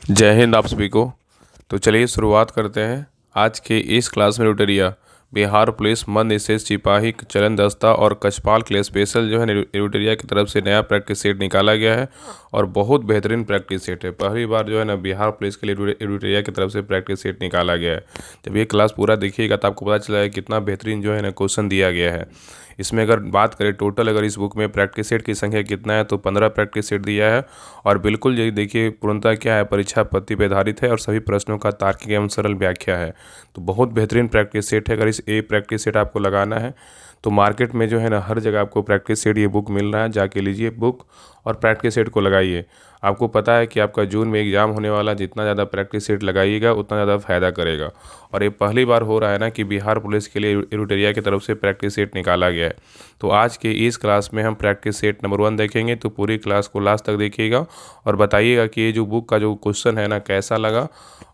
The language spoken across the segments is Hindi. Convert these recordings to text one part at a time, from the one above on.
जय हिंद आप सभी को। तो चलिए शुरुआत करते हैं। आज के इस क्लास में रुटरिया बिहार पुलिस मध्य निषेध सिपाही चलन दस्ता और कछपाल के लिए स्पेशल जो है रुटरिया की तरफ से नया प्रैक्टिस सेट निकाला गया है और बहुत बेहतरीन प्रैक्टिस सेट है। पहली बार जो है ना बिहार पुलिस के लिए रुटरिया की तरफ से प्रैक्टिस सेट निकाला गया है। जब ये क्लास पूरा देखिएगा तो आपको पता चला है कितना बेहतरीन जो है ना क्वेश्चन दिया गया है। इसमें अगर बात करें टोटल अगर इस बुक में प्रैक्टिस सेट की संख्या कितना है तो 15 प्रैक्टिस सेट दिया है। और बिल्कुल ये देखिए पूर्णतः क्या है, परीक्षा पद्धति पे आधारित है और सभी प्रश्नों का तार्किक एवं सरल व्याख्या है। तो बहुत बेहतरीन प्रैक्टिस सेट है। अगर इस प्रैक्टिस सेट आपको लगाना है तो मार्केट में जो है ना हर जगह आपको प्रैक्टिस सेट ये बुक मिल रहा है, जाके लीजिए बुक और प्रैक्टिस सेट को लगाइए। आपको पता है कि आपका जून में एग्ज़ाम होने वाला, जितना ज़्यादा प्रैक्टिस सेट लगाइएगा उतना ज़्यादा फ़ायदा करेगा। और ये पहली बार हो रहा है ना कि बिहार पुलिस के लिए रुटरिया की तरफ से प्रैक्टिस सेट निकाला गया है। तो आज के इस क्लास में हम प्रैक्टिस सेट नंबर 1 देखेंगे। तो पूरी क्लास को लास्ट तक देखिएगा और बताइएगा कि ये जो बुक का जो क्वेश्चन है ना कैसा लगा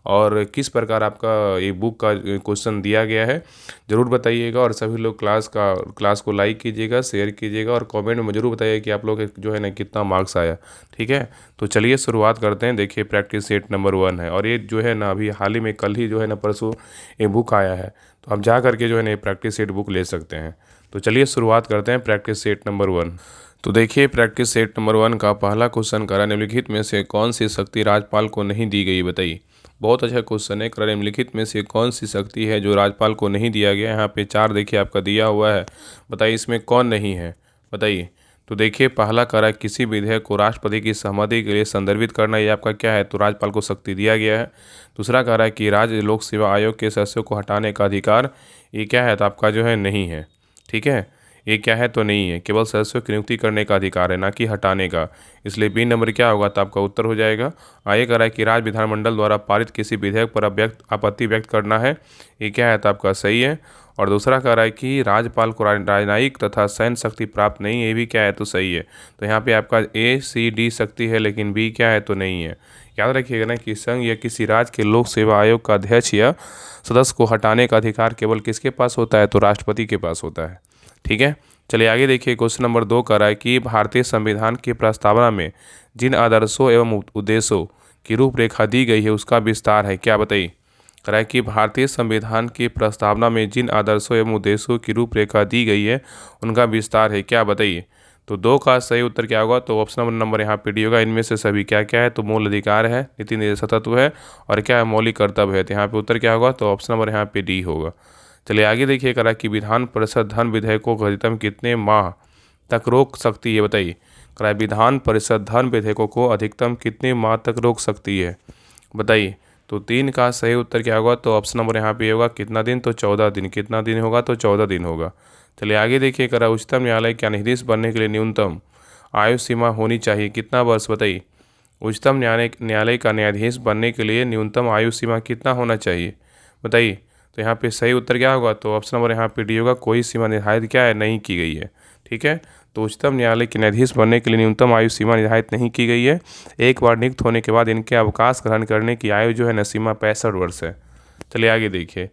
और किस प्रकार आपका ये बुक का क्वेश्चन दिया गया है, ज़रूर बताइएगा। और सभी लोग क्लास को लाइक कीजिएगा, शेयर कीजिएगा और कमेंट में ज़रूर बताइए कि आप लोग जो है ना कितना मार्क्स आया। ठीक है, तो चलिए शुरुआत करते हैं। देखिए प्रैक्टिस सेट नंबर 1 है और ये जो है ना अभी हाल ही में कल ही जो है ना परसों ये बुक आया है। तो आप जा करके जो है ना ये प्रैक्टिस सेट बुक ले सकते हैं। तो चलिए शुरुआत करते हैं प्रैक्टिस सेट नंबर 1। तो देखिए प्रैक्टिस सेट नंबर 1 का पहला क्वेश्चन करा निम्नलिखित में से कौन सी शक्ति राज्यपाल को नहीं दी गई, बताइए। बहुत अच्छा क्वेश्चन है। करा निम्नलिखित में से कौन सी शक्ति है जो राज्यपाल को नहीं दिया गया। यहाँ पे 4 देखिए आपका दिया हुआ है, बताइए इसमें कौन नहीं है, बताइए। तो देखिए पहला करा किसी विधेयक को राष्ट्रपति की सहमति के लिए संदर्भित करना, ये आपका क्या है, तो राज्यपाल को शक्ति दिया गया है। दूसरा कह रहा है कि राज्य लोक सेवा आयोग के सदस्यों को हटाने का अधिकार, ये क्या है, तो आपका जो है नहीं है। ठीक है, ये क्या है, तो नहीं है, केवल सदस्यों की नियुक्ति करने का अधिकार है, ना कि हटाने का। इसलिए बी नंबर क्या होगा, तो आपका उत्तर हो जाएगा। आगे कह रहा है कि राज्य विधानमंडल द्वारा पारित किसी विधेयक पर आपत्ति व्यक्त करना है, ये क्या है, तो आपका सही है। और दूसरा कह रहा है कि राज्यपाल को राजनयिक तथा सैन्य शक्ति प्राप्त नहीं है, ये भी क्या है, तो सही है। तो यहाँ पे आपका ए सी डी शक्ति है, लेकिन बी क्या है, तो नहीं है। याद रखिएगा ना कि संघ या किसी राज्य के लोक सेवा आयोग का अध्यक्ष या सदस्य को हटाने का अधिकार केवल किसके पास होता है, तो राष्ट्रपति के पास होता है। ठीक है, चलिए आगे देखिए। क्वेश्चन नंबर 2 कह रहा है कि भारतीय संविधान की प्रस्तावना में जिन आदर्शों एवं उद्देश्यों की रूपरेखा दी गई है उसका विस्तार है, क्या, बताइए। कह रहा है कि भारतीय संविधान की प्रस्तावना में जिन आदर्शों एवं उद्देश्यों की रूपरेखा दी गई है उनका विस्तार है, क्या, बताइए। तो 2 का सही उत्तर क्या होगा, तो ऑप्शन नंबर यहाँ पे डी होगा। इनमें से सभी क्या क्या है, तो मूल अधिकार है, नीति निर्देशक तत्व है और क्या है, मौलिक कर्तव्य है। तो यहाँ पे उत्तर क्या होगा, तो ऑप्शन नंबर यहाँ पे डी होगा। चलिए आगे देखिए। करा कि विधान परिषद धन विधेयकों को अधिकतम कितने माह तक रोक सकती है, बताइए। करा विधान परिषद धन विधेयकों को अधिकतम कितने माह तक रोक सकती है, बताइए। तो 3 का सही उत्तर क्या होगा, तो ऑप्शन नंबर यहाँ पे होगा कितना दिन, तो 14 दिन। कितना दिन होगा, तो 14 दिन होगा। चलिए आगे देखिए। करा उच्चतम न्यायालय के न्यायाधीश बनने के लिए न्यूनतम आयु सीमा होनी चाहिए, कितना वर्ष, बताइए। उच्चतम न्यायालय का न्यायाधीश बनने के लिए न्यूनतम आयु सीमा कितना होना चाहिए, बताइए। तो यहाँ पे सही उत्तर क्या होगा, तो ऑप्शन नंबर यहाँ पे डी होगा, कोई सीमा निर्धारित क्या है, नहीं की गई है। ठीक है, तो उच्चतम न्यायालय के न्यायाधीश बनने के लिए न्यूनतम आयु सीमा निर्धारित नहीं की गई है। एक बार नियुक्त होने के बाद इनके अवकाश ग्रहण करने की आयु जो है न सीमा 65 वर्ष है। चलिए आगे देखिए।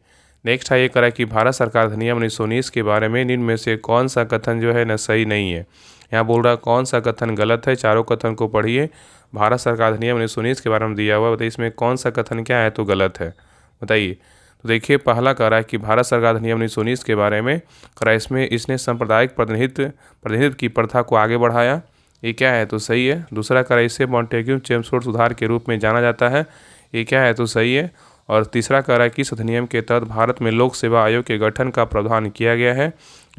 नेक्स्ट है ये करा कि भारत सरकार अधिनियम 1919 के बारे में निम्न में से कौन सा कथन जो है न सही नहीं है। यहाँ बोल रहा है कौन सा कथन गलत है, चारों कथन को पढ़िए। भारत सरकार अधिनियम 1919 के बारे में दिया हुआ है, बताइए इसमें कौन सा कथन क्या है, तो गलत है, बताइए। तो देखिए पहला कह रहा है कि भारत सरकार अधिनियम 1919 के बारे में कह रहा है इसमें इसने सांप्रदायिक प्रतिनिधित्व की प्रथा को आगे बढ़ाया, ये क्या है, तो सही है। दूसरा कह रहा है इसे मॉन्टेग्यू चेम्सफोर्ड सुधार के रूप में जाना जाता है, ये क्या है, तो सही है। और तीसरा कह रहा है कि इस अधिनियम के तहत भारत में लोक सेवा आयोग के गठन का प्रावधान किया गया है,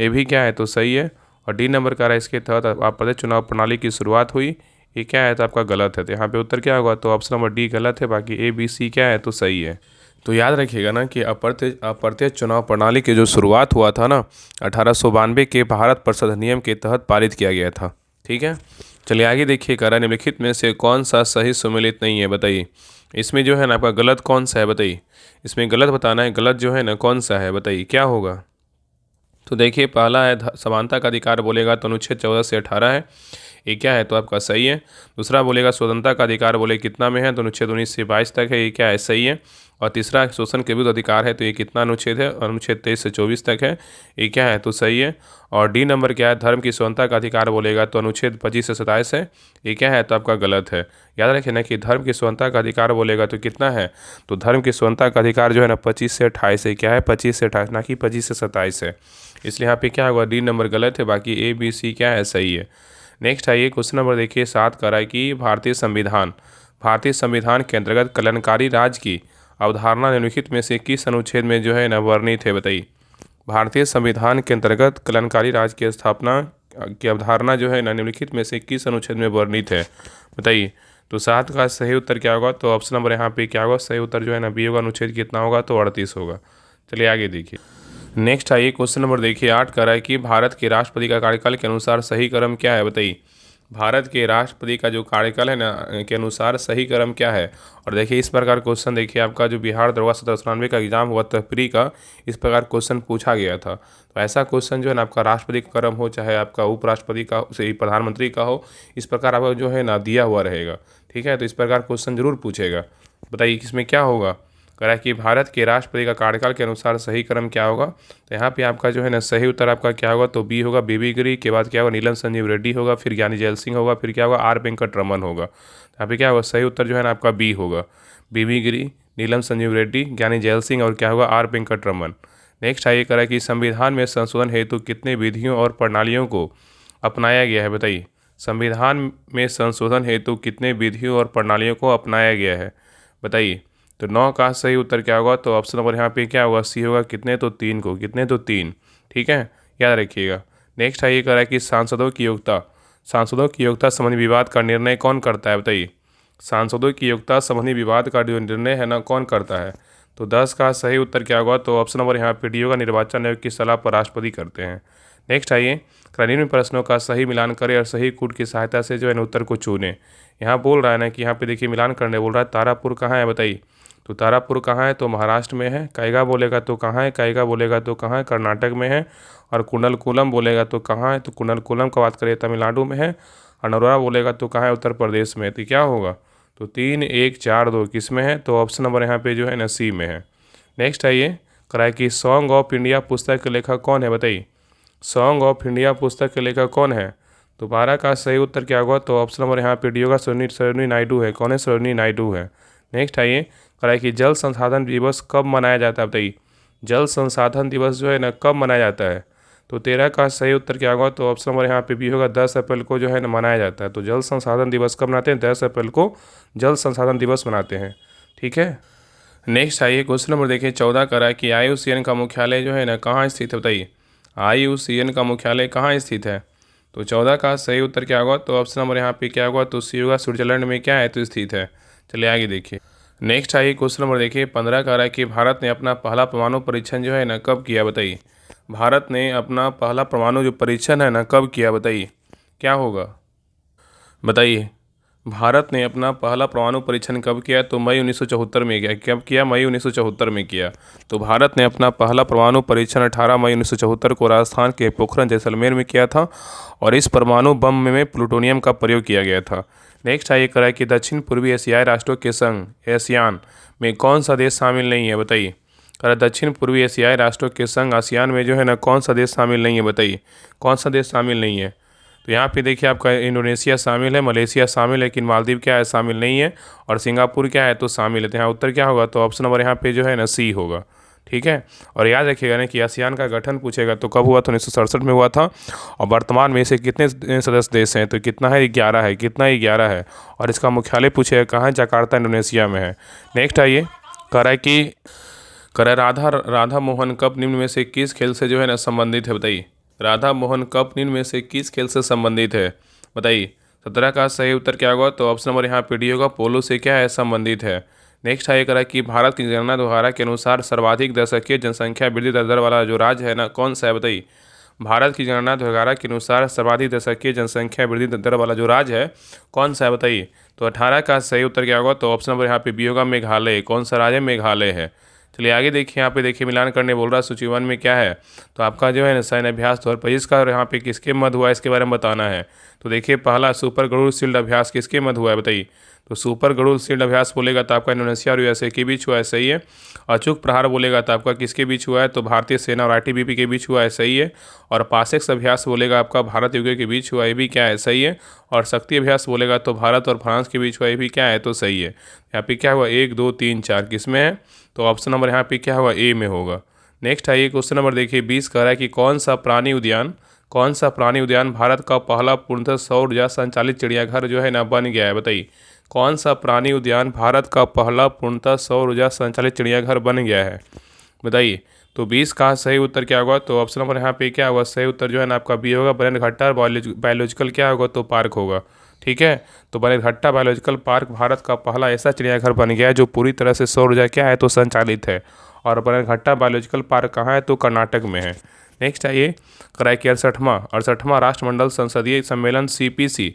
ये भी क्या है, तो सही है। और डी नंबर कह रहा है इसके तहत प्रत्यक्ष चुनाव प्रणाली की शुरुआत हुई, ये क्या है, तो आपका गलत है। तो यहाँ पे उत्तर क्या होगा, तो ऑप्शन नंबर डी गलत है, बाकी ए बी सी क्या है, तो सही है। तो याद रखिएगा ना कि अप्रत्यक्ष चुनाव प्रणाली की जो शुरुआत हुआ था ना 1892 के भारत परिषद अधिनियम के तहत पारित किया गया था। ठीक है, चलिए आगे देखिए। कह रहा है निम्नलिखित में से कौन सा सही सम्मिलित नहीं है, बताइए। इसमें जो है ना आपका गलत कौन सा है, बताइए। इसमें गलत बताना है, गलत जो है ना कौन सा है, बताइए क्या होगा। तो देखिए पहला है समानता का अधिकार बोलेगा तो अनुच्छेद 14 से 18 है। ये क्या है, तो आपका सही है। दूसरा बोलेगा स्वतंत्रता का अधिकार बोले कितना में है, तो अनुच्छेद 19 से 22 तक है, ये क्या है, सही है। और तीसरा शोषण के विरुद्ध अधिकार है, तो ये कितना अनुच्छेद है, अनुच्छेद 23 से 24 तक है, ये क्या है, तो सही है। और डी नंबर क्या है, धर्म की स्वतंत्रता का अधिकार बोलेगा, तो अनुच्छेद 25 से 27 है, ये क्या है, तो आपका गलत है। याद रखिए ना कि धर्म की स्वतंत्रता का अधिकार बोलेगा तो कितना है, तो धर्म की स्वतंत्रता का अधिकार जो है ना 25 से 28 है, क्या है, 25 से 28, ना कि 25 से 27 है। इसलिए यहाँ पे क्या होगा, डी नंबर गलत है, बाकी ए बी सी क्या है, सही है। नेक्स्ट आइए क्वेश्चन नंबर देखिए 7 का है कि भारतीय संविधान के अंतर्गत कल्याणकारी राज्य की अवधारणा निम्नलिखित में से किस अनुच्छेद में जो है ना वर्णित है, बताइए। भारतीय संविधान के अंतर्गत कल्याणकारी राज्य की स्थापना की अवधारणा जो है ना निम्नलिखित में से किस अनुच्छेद में वर्णित है, बताइए। तो 7 का सही उत्तर क्या होगा, तो ऑप्शन नंबर यहाँ पे क्या होगा, सही उत्तर जो है ना बी होगा, अनुच्छेद कितना होगा, तो 38 होगा। चलिए आगे देखिए। नेक्स्ट आइए क्वेश्चन नंबर देखिए 8 का है कि भारत के राष्ट्रपति का कार्यकाल के अनुसार सही क्रम क्या है, बताइए। भारत के राष्ट्रपति का जो कार्यकाल है ना के अनुसार सही क्रम क्या है। और देखिए इस प्रकार क्वेश्चन देखिए आपका जो बिहार दरोगा 1793 का एग्जाम हुआ था प्री का, इस प्रकार क्वेश्चन पूछा गया था। तो ऐसा क्वेश्चन जो है ना आपका राष्ट्रपति का क्रम हो चाहे आपका उपराष्ट्रपति का से प्रधानमंत्री का हो, इस प्रकार आपका जो है ना दिया हुआ रहेगा, ठीक है। तो इस प्रकार क्वेश्चन जरूर पूछेगा। बताइए इसमें क्या होगा, कह रहा है कि भारत के राष्ट्रपति का कार्यकाल के अनुसार सही क्रम क्या होगा। तो यहाँ पे आपका जो है ना सही उत्तर आपका क्या होगा, तो बी होगा, बीबी गिरी के बाद क्या होगा, नीलम संजीव रेड्डी होगा, फिर ज्ञानी जैल सिंह होगा, फिर क्या होगा, आर वेंकट रमन होगा। तो यहाँ पे क्या होगा, सही उत्तर जो है ना आपका बी होगा, बीबी गिरी, नीलम संजीव रेड्डी, ज्ञानी जैल सिंह और क्या होगा, आर वेंकट रमन। नेक्स्ट आइए कह रहा है कि संविधान में संशोधन हेतु कितने विधियों और प्रणालियों को अपनाया गया है, बताइए। संविधान में संशोधन हेतु कितने विधियों और प्रणालियों को अपनाया गया है, बताइए। तो 9 का सही उत्तर क्या होगा, तो ऑप्शन नंबर यहाँ पे क्या होगा, सी होगा, कितने, तो 3 को, कितने, तो 3, ठीक है, याद रखिएगा। नेक्स्ट आइए कह रहा है कि सांसदों की योग्यता संबंधी विवाद का निर्णय कौन करता है, बताइए। सांसदों की योग्यता संबंधी विवाद का जो निर्णय है ना कौन करता है। तो 10 का सही उत्तर क्या होगा, तो ऑप्शन नंबर यहाँ पे डी होगा, निर्वाचन आयोग की सलाह पर राष्ट्रपति करते हैं। नेक्स्ट आइए, निम्न प्रश्नों का सही मिलान करें और सही कूट की सहायता से जो है ना उत्तर को चुने। यहाँ बोल रहा है ना कि यहाँ पे देखिए मिलान करने बोल रहा है, तारापुर कहाँ है, बताइए। तो तारापुर कहाँ है, तो महाराष्ट्र में है। कायगा बोलेगा तो कहाँ है, कायगा बोलेगा तो कहाँ है, कर्नाटक में है। और कुंडलकुलम बोलेगा तो कहाँ है, तो कुंडलकुलम का बात करें तमिलनाडु में है। और नरोरा बोलेगा तो कहाँ है, उत्तर प्रदेश में। तो क्या होगा, तो 3, 1, 4, 2 किस में है, तो ऑप्शन नंबर यहाँ पे जो है ना सी में है। नेक्स्ट आइए कराए कि सॉन्ग ऑफ इंडिया पुस्तक के लेखक कौन है, बताइए। सॉन्ग ऑफ इंडिया पुस्तक के लेखक कौन है। तो 12 का सही उत्तर क्या होगा, तो ऑप्शन नंबर यहाँ पे डी होगा, सरोजिनी नायडू है। कौन है, सरोजिनी नायडू है। नेक्स्ट आइए कराए कि जल संसाधन दिवस कब मनाया जाता है, बताइए। जल संसाधन दिवस जो है ना कब मनाया जाता है। तो 13 का सही उत्तर क्या होगा, तो ऑप्शन नंबर यहाँ पे भी होगा, 10 अप्रैल को जो है ना मनाया जाता है। तो जल संसाधन दिवस कब मनाते हैं, 10 अप्रैल को जल संसाधन दिवस मनाते हैं, ठीक है। नेक्स्ट आइए क्वेश्चन नंबर देखिए 14 का है कि IUCN का मुख्यालय जो है ना कहाँ स्थित है, बताइए। IUCN का मुख्यालय कहाँ स्थित है। तो 14 का सही उत्तर क्या होगा, तो ऑप्शन नंबर यहाँ पे क्या होगा, तो सी होगा, स्विट्जरलैंड में क्या है, तो स्थित है। चलिए आगे देखिए। नेक्स्ट आइए क्वेश्चन नंबर देखिए 15 का है कि भारत ने अपना पहला परमाणु परीक्षण जो है ना कब किया, बताइए। भारत ने अपना पहला परमाणु जो परीक्षण है ना कब किया, बताइए। क्या होगा, बताइए। भारत ने अपना पहला परमाणु परीक्षण कब किया, तो मई 1974 में किया। कब किया, मई 1974 में किया। तो भारत ने अपना पहला परमाणु परीक्षण 18 मई 1974 को राजस्थान के पोखरण जैसलमेर में किया था और इस परमाणु बम में प्लूटोनियम का प्रयोग किया गया था। नेक्स्ट आइए करा कि दक्षिण पूर्वी एशियाई राष्ट्रों के संघ एशियान में कौन सा देश शामिल नहीं है, बताइए। करा दक्षिण पूर्वी एशियाई राष्ट्रों के संघ आसियान में जो है ना कौन सा देश शामिल नहीं है, बताइए। कौन सा देश शामिल नहीं है। तो यहाँ पे देखिए आपका इंडोनेशिया शामिल है, मलेशिया शामिल है, लेकिन मालदीव क्या है, शामिल नहीं है। और सिंगापुर क्या है, तो शामिल है। तो यहाँ उत्तर क्या होगा, तो ऑप्शन नंबर यहाँ पे जो है ना सी होगा, ठीक है। और याद रखिएगा ना कि आसियान का गठन पूछेगा तो कब हुआ, तो 1967 में हुआ था। और वर्तमान में इसे कितने सदस्य देश हैं, तो कितना है, 11 है। कितना, 11 है। और इसका मुख्यालय पूछेगा कहाँ है, जकार्ता इंडोनेशिया में है। नेक्स्ट आइए कह रहा है कि राधा मोहन कप निम्न में से किस खेल से जो है ना संबंधित है, बताइए। राधा मोहन कप निम्न में से किस खेल से संबंधित है, बताइए। 17 का सही उत्तर क्या होगा, तो ऑप्शन नंबर यहाँ पे डी होगा, पोलो से क्या है, संबंधित है। नेक्स्ट आइए करा कि भारत की जनगणना द्वारा के अनुसार सर्वाधिक दशकीय जनसंख्या वृद्धि दर वाला जो राज्य है ना कौन सा है, बताइए। भारत की जनगणना द्वारा के अनुसार सर्वाधिक दशकीय जनसंख्या वृद्धि दर वाला जो राज्य है कौन सा है, बताइए। तो 18 का सही उत्तर क्या होगा, तो ऑप्शन नंबर यहाँ पे बी होगा, मेघालय। कौन सा राज्य है, मेघालय है। चलिए आगे देखिए, यहाँ पे देखिए मिलान करने बोल रहा है, सूची 1 में क्या है। तो आपका जो है ना सैन्य अभ्यास 2025 का, और यहाँ पे किसके मध्य हुआ है इसके बारे में बताना है। तो देखिए पहला सुपर गरुड़ शील्ड अभ्यास किसके मध्य हुआ है बताइए। तो सुपर गरुड़ शील्ड अभ्यास बोलेगा तो आपका इंडोनेशिया और यूएसए के बीच हुआ है, सही है। अचूक प्रहार बोलेगा तो आपका किसके बीच हुआ है, तो भारतीय सेना और आईटीबीपी के बीच हुआ है, सही है। और पासेक्स अभ्यास बोलेगा आपका भारत यूके के बीच हुआ, ये भी क्या है, सही है। और शक्ति अभ्यास बोलेगा तो भारत और फ्रांस के बीच हुआ, ये भी क्या है, तो सही है। यहाँ पे क्या हुआ, 1 2 3 4 किस में है, तो ऑप्शन नंबर यहाँ पे क्या हुआ, ए में होगा। नेक्स्ट आइए क्वेश्चन नंबर देखिए 20 कह रहा है कि कौन सा प्राणी उद्यान भारत का पहला पूर्णतः सौर ऊर्जा संचालित चिड़ियाघर जो है ना बन गया है, बताइए। कौन सा प्राणी उद्यान भारत का पहला पूर्णतः सौर ऊर्जा संचालित चिड़ियाघर बन गया है, बताइए। तो 20 का सही उत्तर क्या होगा, तो ऑप्शन नंबर यहाँ पे क्या होगा, सही उत्तर जो है ना आपका बी होगा, बनेरघट्टा बायोलॉजिकल क्या होगा, तो पार्क होगा, ठीक है। तो बनेरघट्टा बायोलॉजिकल पार्क भारत का पहला ऐसा चिड़ियाघर बन गया है जो पूरी तरह से सौर ऊर्जा क्या है, तो संचालित है। और बनेरघट्टा बायोलॉजिकल पार्क कहाँ है, तो कर्नाटक में है। नेक्स्ट आइए कराए कि 68वां राष्ट्रमंडल संसदीय सम्मेलन CPC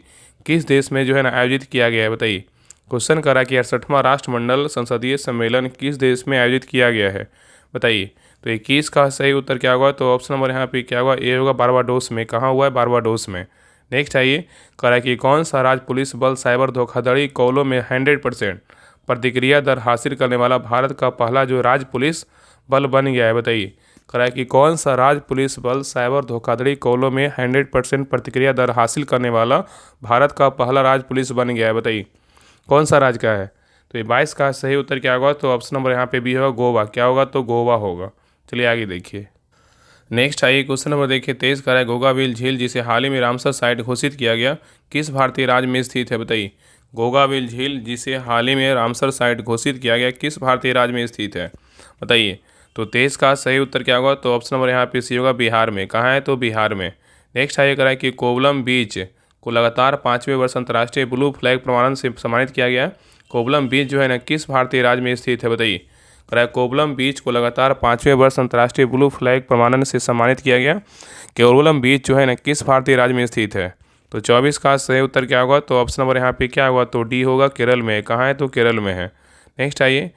किस देश में जो है ना आयोजित किया गया है, बताइए। क्वेश्चन करा कि 68वां राष्ट्रमंडल संसदीय सम्मेलन किस देश में आयोजित किया गया है, बताइए। तो 21 का सही उत्तर क्या होगा, तो ऑप्शन नंबर यहाँ पे क्या होगा, ए होगा, बारबाडोस में। कहाँ हुआ है, बारबाडोस में। नेक्स्ट आइए करा कि कौन सा राज्य पुलिस बल साइबर धोखाधड़ी कॉलों में 100% प्रतिक्रिया दर हासिल करने वाला भारत का पहला जो राज्य पुलिस बल बन गया है, बताइए। करा कि कौन सा राज्य पुलिस बल साइबर धोखाधड़ी कॉलों में 100% प्रतिक्रिया दर हासिल करने वाला भारत का पहला राज्य पुलिस बन गया है, बताइए। कौन सा राज्य का है, तो ये 22 का सही उत्तर क्या होगा, तो ऑप्शन नंबर यहाँ पे भी होगा, गोवा। क्या होगा, तो गोवा होगा। चलिए आगे देखिए। नेक्स्ट आइए क्वेश्चन नंबर देखिए 23 का है, गोगाविल झील जिसे हाल ही में रामसर साइट घोषित किया गया किस भारतीय राज्य में स्थित है, बताइए। गोगाविल झील जिसे हाल ही में रामसर साइट घोषित किया गया किस भारतीय राज्य में स्थित है, बताइए। तो 23 का सही उत्तर क्या होगा, तो ऑप्शन नंबर यहाँ पे सी होगा, बिहार में। कहाँ है, तो बिहार में। नेक्स्ट आइए करा कि कोवलम बीच को लगातार 5वें वर्ष अंतर्राष्ट्रीय ब्लू फ्लैग प्रमाणन से सम्मानित किया गया। कोवलम बीच जो है ना किस भारतीय राज्य में स्थित है, बताइए। कराए कोवलम बीच को लगातार 5वें वर्ष अंतर्राष्ट्रीय ब्लू फ्लैग प्रमाणन से सम्मानित किया गया। कोवलम बीच जो है ना किस भारतीय राज्य में स्थित है, तो 24 का सही उत्तर क्या होगा, तो ऑप्शन नंबर यहाँ पे क्या होगा, तो डी होगा, केरल में। कहाँ है, तो केरल में है। नेक्स्ट आइए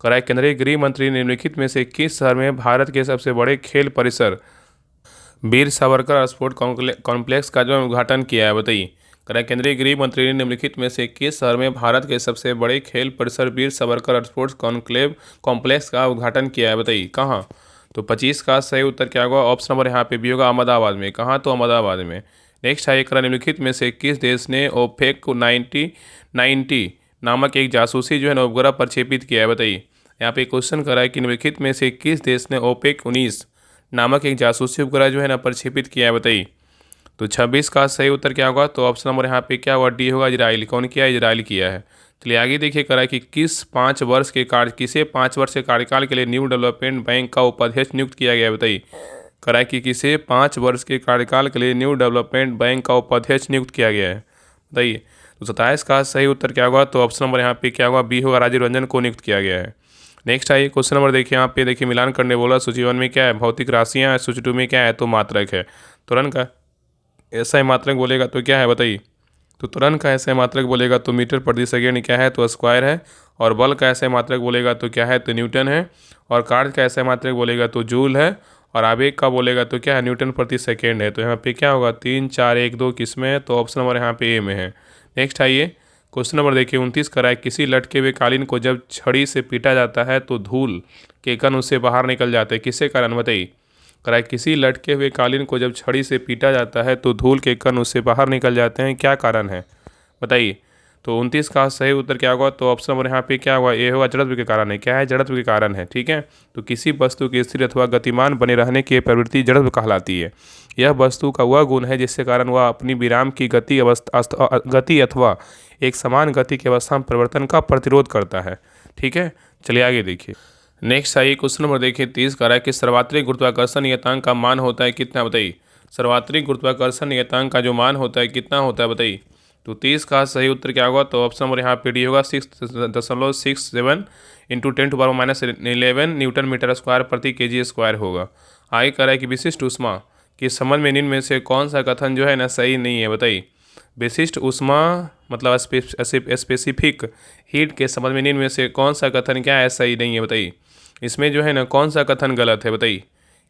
केंद्रीय गृह मंत्री निम्नलिखित में से किस शहर में भारत के सबसे बड़े खेल परिसर वीर सावरकर स्पोर्ट कॉम्प्लेक्स का जो उद्घाटन किया है, बताइए। केंद्रीय गृह मंत्री ने निम्नलिखित में से किस शहर में भारत के सबसे बड़े खेल परिसर वीर सावरकर स्पोर्ट्स कॉम्प्लेक्स का उद्घाटन किया है, बताइए। कहाँ, तो 25 का सही उत्तर क्या होगा, ऑप्शन नंबर यहाँ पे भी होगा, अहमदाबाद में। कहाँ, तो अहमदाबाद में। नेक्स्ट आइए निम्नलिखित में से किस देश ने ओपेक 90 नामक एक जासूसी जो है ना उपग्रह प्रक्षेपित किया है, बताइए। यहाँ पे क्वेश्चन करा है कि निम्नलिखित में से किस देश ने ओपेक 19 नामक एक जासूसी उपग्रह जो है ना प्रक्षेपित किया है, बताइए। तो 26 का सही उत्तर क्या होगा, तो ऑप्शन नंबर यहाँ पे क्या होगा, डी होगा, इजराइल। कौन किया है, इजराइल किया है। चलिए आगे देखिए करा कि किसे 5 वर्ष के कार्यकाल के लिए न्यू डेवलपमेंट बैंक का उपाध्यक्ष नियुक्त किया गया है, बताइए। करा कि किसे 5 वर्ष के कार्यकाल के लिए न्यू डेवलपमेंट बैंक का उपाध्यक्ष नियुक्त किया गया है, बताइए। तो 27 का सही उत्तर क्या होगा, तो ऑप्शन नंबर यहाँ पे क्या होगा, बी होगा, राजीव रंजन को नियुक्त किया गया है। नेक्स्ट आइए क्वेश्चन नंबर देखिए, यहाँ पे देखिए मिलान करने बोला, सूची 1 में क्या है, भौतिक राशियाँ, सूची 2 में क्या है, तो मात्रक है। तुरंत का ऐसा मात्रक बोलेगा तो क्या है, बताइए। तो तुरंत का ऐसा मात्रक बोलेगा तो मीटर प्रति सेकेंड क्या है, तो स्क्वायर है। और बल का ऐसा मात्रक बोलेगा तो क्या है, तो न्यूटन है। और कार्य का ऐसा मात्रक बोलेगा तो जूल है। और आवेग का बोलेगा तो क्या है, न्यूटन प्रति सेकेंड है। तो यहाँ पे क्या होगा, 3 4 1 2 किस में है, तो ऑप्शन नंबर यहाँ पे ए में है। नेक्स्ट आइए क्वेश्चन नंबर देखिए 29 कराए, किसी लटके हुए कालीन को जब छड़ी से पीटा जाता है तो धूल के कण उससे बाहर निकल जाते हैं, किसके कारण, बताइए। कराए किसी लटके हुए कालीन को जब छड़ी से पीटा जाता है तो धूल के कण उससे बाहर निकल जाते हैं, क्या कारण है, बताइए। तो 29 का सही उत्तर क्या होगा, तो ऑप्शन नंबर यहाँ पे क्या होगा, ए होगा, जड़त्व के कारण है। क्या है, जड़त्व के कारण है, ठीक है। तो किसी वस्तु के स्थिर अथवा गतिमान बने रहने की प्रवृत्ति जड़त्व कहलाती है। यह वस्तु का वह गुण है जिसके कारण वह अपनी विराम की गति अथवा एक समान गति की अवस्था में परिवर्तन का प्रतिरोध करता है, ठीक है। चलिए आगे देखिए। नेक्स्ट आइए क्वेश्चन नंबर देखिए 30 का है कि सर्वात्रिक गुरुत्वाकर्षण नियतांक का मान होता है कितना, बताइए। सर्वात्रिक गुरुत्वाकर्षण नियतांक का जो मान होता है कितना होता है, बताइए। तो 30 का सही उत्तर क्या होगा, तो ऑप्शन नंबर यहाँ पे डी होगा, 6.67 इंटू 10⁻11 न्यूटन मीटर स्क्वायर प्रति kg स्क्वायर होगा। आगे कह रहा है कि विशिष्ट ऊष्मा के संबंध में निम्न में से कौन सा कथन जो है ना सही नहीं है, बताइए। विशिष्ट ऊष्मा मतलब स्पेसिफिक हीट के संबंध में निम्न में से कौन सा कथन क्या है सही नहीं है बताइए। इसमें जो है ना कौन सा कथन गलत है बताइए,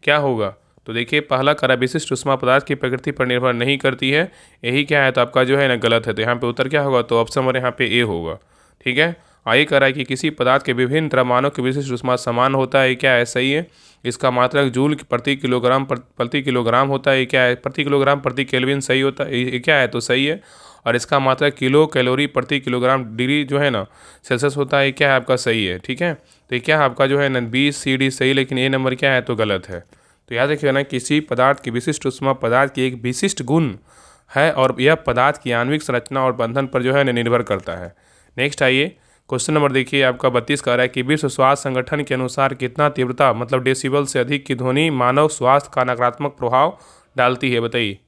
क्या होगा। तो देखिए पहला करा विशिष्ट ऊष्मा पदार्थ की प्रकृति पर निर्भर नहीं करती है, यही क्या है तो आपका जो है ना गलत है। तो यहाँ पे उत्तर क्या होगा, तो ऑप्शन नंबर यहाँ पे ए होगा। ठीक है। आगे कह रहा है कि किसी पदार्थ के विभिन्न द्रव्यमानों की विशिष्ट ऊष्मा समान होता है, क्या है सही है। इसका मात्रक जूल प्रति किलोग्राम प्रति किलोग्राम होता है, क्या है प्रति किलोग्राम प्रति केल्विन सही होता है, ये क्या है तो सही है। और इसका मात्रक किलो कैलोरी प्रति किलोग्राम डिग्री जो है ना सेल्सियस होता है, क्या है आपका सही है। ठीक है। तो ये क्या है आपका जो है ना बी सी डी सही, लेकिन ए नंबर क्या है तो गलत है। तो याद रखिएगा ना, किसी पदार्थ की विशिष्ट ऊष्मा पदार्थ की एक विशिष्ट गुण है और यह पदार्थ की आणविक संरचना और बंधन पर जो है निर्भर करता है। नेक्स्ट आइए क्वेश्चन नंबर देखिए आपका 32 कह रहा है कि विश्व स्वास्थ्य संगठन के अनुसार कितना तीव्रता मतलब डेसिबल से अधिक की ध्वनि मानव स्वास्थ्य का नकारात्मक प्रभाव डालती है बताइए।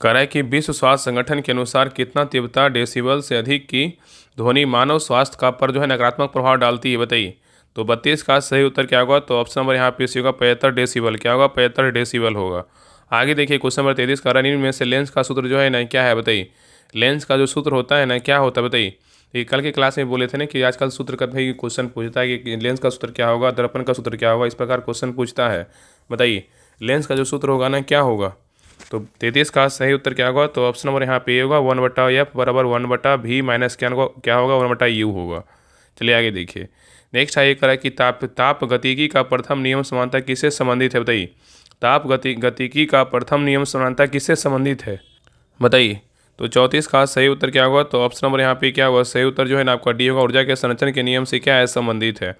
कह रहा है कि विश्व स्वास्थ्य संगठन के अनुसार कितना तीव्रता डेसिबल से अधिक की ध्वनि मानव स्वास्थ्य का पर जो है नकारात्मक प्रभाव डालती है बताइए। तो 32 का सही उत्तर क्या होगा, तो ऑप्शन नंबर यहाँ पे सी होगा 75 डेसिबल, क्या होगा 75 डेसिबल होगा। आगे देखिए क्वेश्चन नंबर 33 का निम्न में से लेंस का सूत्र जो है ना क्या है बताइए। लेंस का जो सूत्र होता है ना क्या होता है बताइए। ये कल के क्लास में बोले थे ना कि आजकल सूत्र का भाई क्वेश्चन पूछता है कि लेंस का सूत्र क्या होगा, दर्पण का सूत्र क्या होगा, इस प्रकार क्वेश्चन पूछता है। बताइए लेंस का जो सूत्र होगा ना क्या होगा। तो 33 का सही उत्तर क्या होगा, तो ऑप्शन नंबर यहाँ पे होगा 1/f बराबर 1/v माइनस क्या होगा 1/u होगा। चलिए आगे देखिए। नेक्स्ट है ये करा कि ताप गतिकी का प्रथम नियम समानता किससे संबंधित है बताइए। ताप गतिकी का प्रथम नियम समानता किससे संबंधित है बताइए। तो 34 का सही उत्तर क्या होगा, तो ऑप्शन नंबर यहाँ पे क्या होगा सही उत्तर जो है ना आपका डी होगा, ऊर्जा के संरक्षण के नियम से क्या है संबंधित है।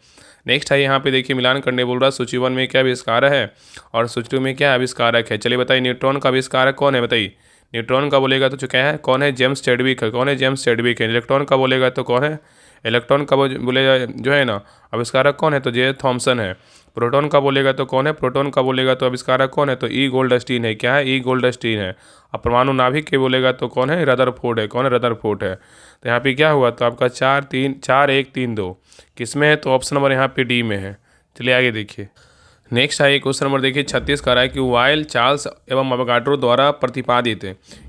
नेक्स्ट है यहाँ पे देखिए मिलान करने बोल रहा है, सूची 1 में क्या आविष्कार है और सूची 2 में क्या आविष्कारक है। चलिए बताइए न्यूट्रॉन का आविष्कारक कौन है बताइए। न्यूट्रॉन का बोलेगा तो जो क्या है कौन है, जेम्स चैडविक है। कौन है, जेम्स चैडविक है। इलेक्ट्रॉन का बोलेगा तो कौन है, इलेक्ट्रॉन का बोलेगा जो है ना आविष्कारक कौन है, तो जे थॉमसन है। प्रोटॉन का बोलेगा तो कौन है, प्रोटॉन का बोलेगा तो आविष्कारक कौन है, तो ई गोल्डस्टीन है। क्या है, ई गोल्डस्टीन है। और परमाणु नाभिक के बोलेगा तो कौन है, रदरफोर्ड है। कौन है, रदरफोर्ड है। तो यहाँ पे क्या हुआ, तो आपका 4-1-3-2 किस में है, तो ऑप्शन नंबर यहाँ पे डी में है। चलिए आगे देखिए। नेक्स्ट है क्वेश्चन नंबर देखिए 36 का रहा है कि वाइल चार्ल्स एवं अवोगाड्रो द्वारा प्रतिपादित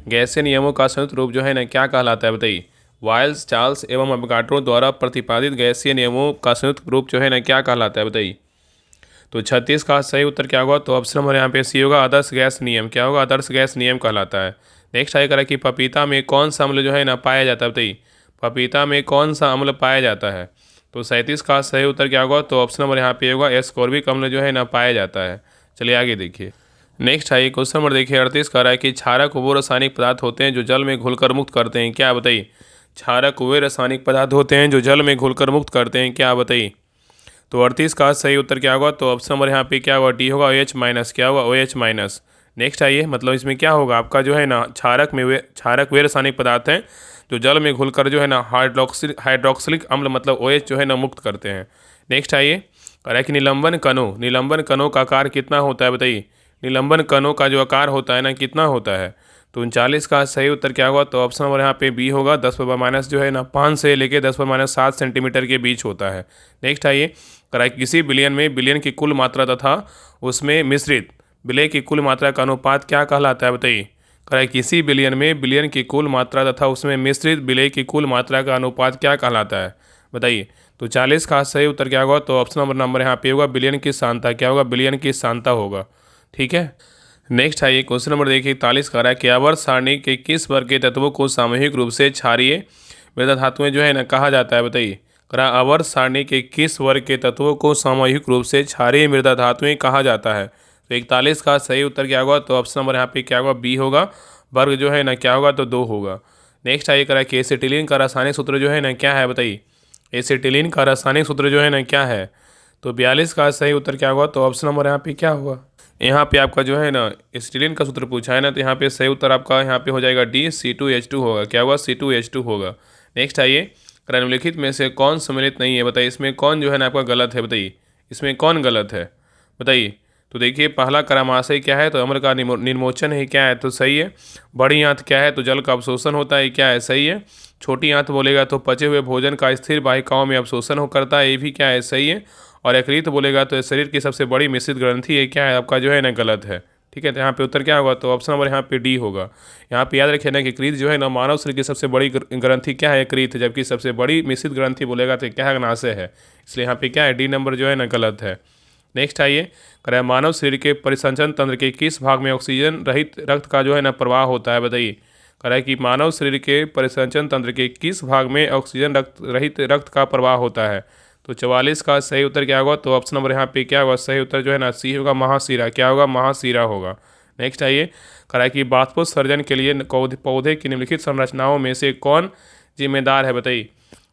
गैसीय नियमों का संयुक्त रूप जो है ना क्या कहलाता है बताइए। वाइल्स चार्ल्स एवं अवोगाड्रो द्वारा प्रतिपादित गैसीय नियमों का संयुक्त रूप जो है ना क्या कहलाता है बताइए। तो 36 का सही उत्तर क्या होगा, तो ऑप्शन नंबर यहाँ पे सी होगा आदर्श गैस नियम। क्या होगा, आदर्श गैस नियम कहलाता है। नेक्स्ट आएगा कि पपीता में कौन सा अम्ल जो है ना पाया जाता है बताइए। पपीता में कौन सा अम्ल पाया जाता है। तो 37 का सही उत्तर क्या होगा, तो ऑप्शन नंबर यहाँ पे होगा एस्कॉर्बिक अम्ल जो है ना पाया जाता है। चलिए आगे देखिए। नेक्स्ट है क्वेश्चन नंबर देखिए 38 का रहा है कि क्षारक वो रासायनिक पदार्थ होते हैं जो जल में घुलकर मुक्त करते हैं, क्या बताइए। क्षारक वे रासायनिक पदार्थ होते हैं जो जल में घुलकर मुक्त करते हैं, क्या बताइए। तो 38 का सही उत्तर क्या होगा, तो ऑप्शन नंबर यहाँ पे क्या होगा डी होगा OH माइनस। क्या होगा, OH माइनस। नेक्स्ट आइए मतलब इसमें क्या होगा आपका जो है ना क्षारक वे रासायनिक पदार्थ हैं जो जल में घुलकर जो है ना हाइड्रोक्सिलिक अम्ल मतलब OH जो है ना मुक्त करते हैं। नेक्स्ट आइए कह रहा है कि निलंबन कणों का आकार कितना होता है बताइए। निलंबन कणों का जो आकार होता है ना कितना होता है। तो 39 का सही उत्तर क्या होगा, तो ऑप्शन नंबर यहाँ पे बी होगा 10⁻- जो है ना 5 से लेके 10⁻7 सेंटीमीटर के बीच होता है। नेक्स्ट आइए कह रहा है किसी बिलियन में बिलियन की कुल मात्रा तथा उसमें मिश्रित विलय की कुल मात्रा का अनुपात क्या कहलाता है बताइए। कह रहा है किसी बिलियन में बिलियन की कुल मात्रा तथा उसमें मिश्रित विलय की कुल मात्रा का अनुपात क्या कहलाता है बताइए। तो 40 का सही उत्तर क्या होगा, तो ऑप्शन नंबर यहाँ पे होगा बिलियन की सांता। क्या होगा, बिलियन की सांता होगा। ठीक है। नेक्स्ट है ये क्वेश्चन नंबर देखिए 41 का रहा है कि आवर्त सारणी के किस वर्ग के तत्वों को सामूहिक रूप से क्षारीय मृदा धातुएं जो है ना कहा जाता है बताइए। करा आवर्त सारणी के किस वर्ग के तत्वों को सामूहिक रूप से क्षारीय मृदा धातुएं कहा जाता है। तो 41 का सही उत्तर क्या होगा, तो ऑप्शन नंबर यहाँ पे क्या होगा बी होगा, वर्ग जो है ना क्या होगा तो 2 होगा। नेक्स्ट है ये करा कि एसिटिलीन का रासायनिक सूत्र जो है ना क्या है बताइए। एसिटिलीन का रासायनिक सूत्र जो है ना क्या है। तो 42 का सही उत्तर क्या होगा, तो ऑप्शन नंबर यहाँ पे क्या होगा, यहाँ पे आपका जो है ना एसिटिलीन का सूत्र पूछा है ना, तो यहाँ पे सही उत्तर आपका यहाँ पे हो जाएगा डी C2H2 होगा। क्या होगा, C2H2 होगा। नेक्स्ट आइए निम्नलिखित में से कौन सम्मिलित नहीं है बताइए। इसमें कौन जो है ना आपका गलत है बताइए। इसमें कौन गलत है बताइए। तो देखिए पहला करामाशय क्या है, तो अम्ल का निर्मोचन है, क्या है तो सही है। बड़ी आंत क्या है, तो जल का अवशोषण होता है, क्या है सही है। छोटी आंत बोलेगा तो पचे हुए भोजन का स्थिर वाहिकाओं में अवशोषण हो करता है, ये भी क्या है सही है। और यकृत बोलेगा तो शरीर की सबसे बड़ी मिश्रित ग्रंथि है, क्या है आपका जो है ना गलत है। ठीक है, तो यहाँ पे उत्तर क्या होगा, तो ऑप्शन नंबर यहाँ पे डी होगा। यहाँ पे याद रखिए ना कि कृत जो है ना मानव शरीर की सबसे बड़ी ग्रंथि क्या है, कृत, जबकि सबसे बड़ी मिश्रित ग्रंथि बोलेगा तो क्या है, नासे है। इसलिए यहाँ पे क्या है, डी नंबर जो है ना गलत है। नेक्स्ट आइए, कह रहा है मानव शरीर के परिसंचरण तंत्र के किस भाग में ऑक्सीजन रहित रक्त का जो है ना प्रवाह होता है, बताइए। कह रहा है कि मानव शरीर के परिसंचरण तंत्र के किस भाग में ऑक्सीजन रहित रक्त का प्रवाह होता है। तो 44 का सही उत्तर क्या होगा, तो ऑप्शन नंबर यहाँ पे क्या होगा, सही उत्तर जो है ना सी होगा, महाशिरा। क्या होगा, महाशिरा होगा। नेक्स्ट आइए, कह रहा है कि बाष्पोत्सर्जन के लिए पौधे की निम्नलिखित संरचनाओं में से कौन जिम्मेदार है, बताइए।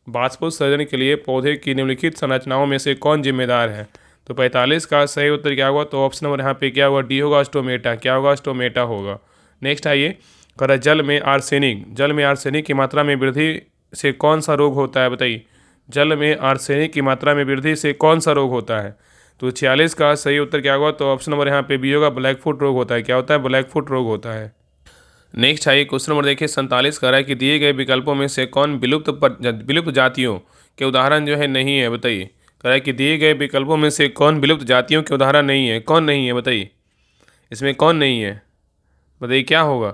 बाष्पोत्सर्जन के लिए पौधे की निम्नलिखित संरचनाओं में से कौन जिम्मेदार है। तो 45 का सही उत्तर क्या होगा, तो ऑप्शन नंबर यहाँ पे क्या होगा, डी होगा, स्टोमेटा। क्या होगा, स्टोमेटा होगा। नेक्स्ट आइए, कह रहा है जल में आर्सेनिक की मात्रा में वृद्धि से कौन सा रोग होता है, बताइए। जल में आर्सेनिक की मात्रा में वृद्धि से कौन सा रोग होता है। तो 46 का सही उत्तर क्या होगा, तो ऑप्शन नंबर यहाँ पे बी होगा, ब्लैक फुट रोग होता है। क्या होता है, ब्लैक फुट रोग होता है। नेक्स्ट आइए, क्वेश्चन नंबर देखिए 47 कह रहा है कि दिए गए विकल्पों में से कौन विलुप्त जातियों के उदाहरण जो है नहीं है, बताइए। कह रहा है कि दिए गए विकल्पों में से कौन विलुप्त जातियों के उदाहरण नहीं है, कौन नहीं है, बताइए। इसमें कौन नहीं है, बताइए क्या होगा।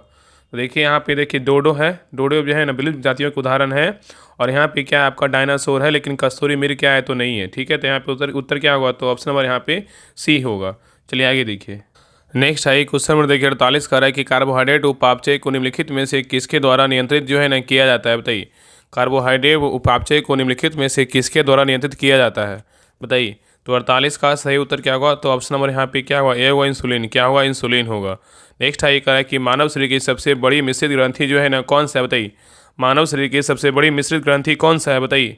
तो देखिए यहाँ पे देखिए डोडो है, डोडो जो है ना विलुप्त जातियों के उदाहरण है। और यहाँ पे क्या है, आपका डायनासोर है, लेकिन कस्तूरी मृग क्या है, तो नहीं है। ठीक है, तो यहाँ पे उत्तर क्या होगा, तो ऑप्शन नंबर यहाँ पे सी होगा। चलिए आगे देखिए। नेक्स्ट है क्वेश्चन नंबर देखिए 48 कह रहा है कि कार्बोहाइड्रेट उपापचय को निम्नलिखित में से किसके द्वारा नियंत्रित जो है ना किया जाता है, बताइए। कार्बोहाइड्रेट उपापचय को निम्नलिखित में से किसके द्वारा नियंत्रित किया जाता है, बताइए। तो 48 का सही उत्तर क्या होगा, तो ऑप्शन नंबर यहाँ पे क्या होगा, ए होगा, इंसुलिन। क्या होगा, इंसुलिन होगा। नेक्स्ट है ये कह रहा है कि मानव शरीर की सबसे बड़ी मिश्रित ग्रंथि जो है ना कौन सा है, बताइए। मानव शरीर की सबसे बड़ी मिश्रित ग्रंथि कौन सा है, बताइए।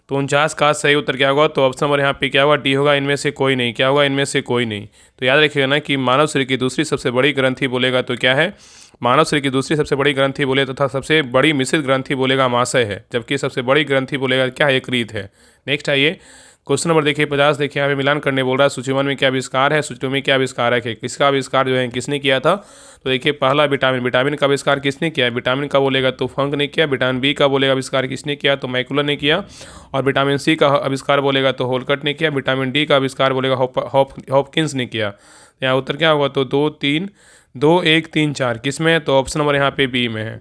तो 49 का सही उत्तर क्या होगा, तो ऑप्शन नंबर यहाँ पे क्या होगा, डी होगा, इनमें से कोई नहीं। क्या होगा, इनमें से कोई नहीं। तो याद रखिएगा ना कि मानव शरीर की दूसरी सबसे बड़ी ग्रंथि बोलेगा तो क्या है, मानव शरीर की दूसरी सबसे बड़ी ग्रंथि बोले तथा सबसे बड़ी मिश्रित ग्रंथि बोलेगा आमाशय है, जबकि सबसे बड़ी ग्रंथि बोलेगा क्या है, यकृत है। नेक्स्ट आइए, क्वेश्चन नंबर देखिए 50 देखिए यहाँ पे मिलान करने बोल रहा है, सूची 1 में क्या आविष्कार है, सूची 2 में क्या आविष्कार है, किसका आविष्कार जो है किसने किया था। तो देखिए पहला विटामिन का आविष्कार किसने किया, विटामिन का बोलेगा तो फंक ने किया। विटामिन बी का बोलेगा आविष्कार किसने किया, तो मैकुलर ने किया। और विटामिन सी का आविष्कार बोलेगा तो होलकट ने किया। विटामिन डी का आविष्कार बोलेगा हॉपकिंस ने किया। यहाँ उत्तर क्या होगा, तो 2 3 2 1 3 4 किस में है, तो ऑप्शन नंबर यहाँ पे बी में है।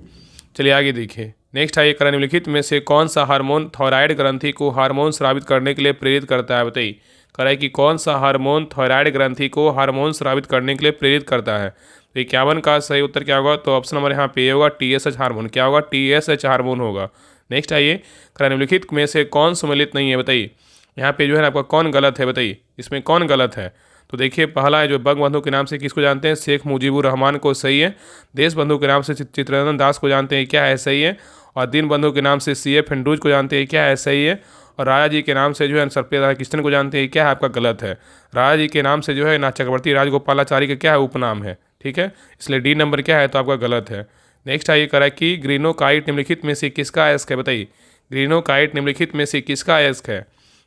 चलिए आगे देखिए। नेक्स्ट है, करा निम्नलिखित में से कौन सा हार्मोन थायराइड ग्रंथि को हार्मोन स्रावित करने के लिए प्रेरित करता है, बताइए। कह रहा है कि कौन सा हार्मोन थायराइड ग्रंथि को हार्मोन स्रावित करने के लिए प्रेरित करता है। तो 51 का सही उत्तर क्या होगा, तो ऑप्शन नंबर यहाँ पे होगा, TSH हार्मोन। क्या होगा, TSH हार्मोन होगा। नेक्स्ट आइए, कह रहा है निम्नलिखित में से कौन सम्मिलित नहीं है, बताइए। यहाँ पे जो है ना आपका कौन गलत है, बताइए, इसमें कौन गलत है। तो देखिए पहला है जो बंगबंधु के नाम से किसको जानते हैं, शेख मुजीबुर रहमान को, सही है। देशबंधु के नाम से चित्तरंजन दास को जानते हैं, क्या है, सही है। और दीनबंधु के नाम से CF हिंदूज को जानते हैं, क्या है, सही है। और राजा जी के नाम से जो है सर्वपल्ली राधाकृष्णन को जानते हैं, क्या है, आपका गलत है। राजा जी के नाम से जो है ना चक्रवर्ती राजगोपालाचारी का क्या है, उपनाम है। ठीक है, इसलिए डी नंबर क्या है, तो आपका गलत है। नेक्स्ट आइए, करा कि ग्रीनोकाइट निम्नलिखित में से किसका अयस्क है, बताइए। ग्रीनोकाइट निम्नलिखित में से किसका अयस्क है।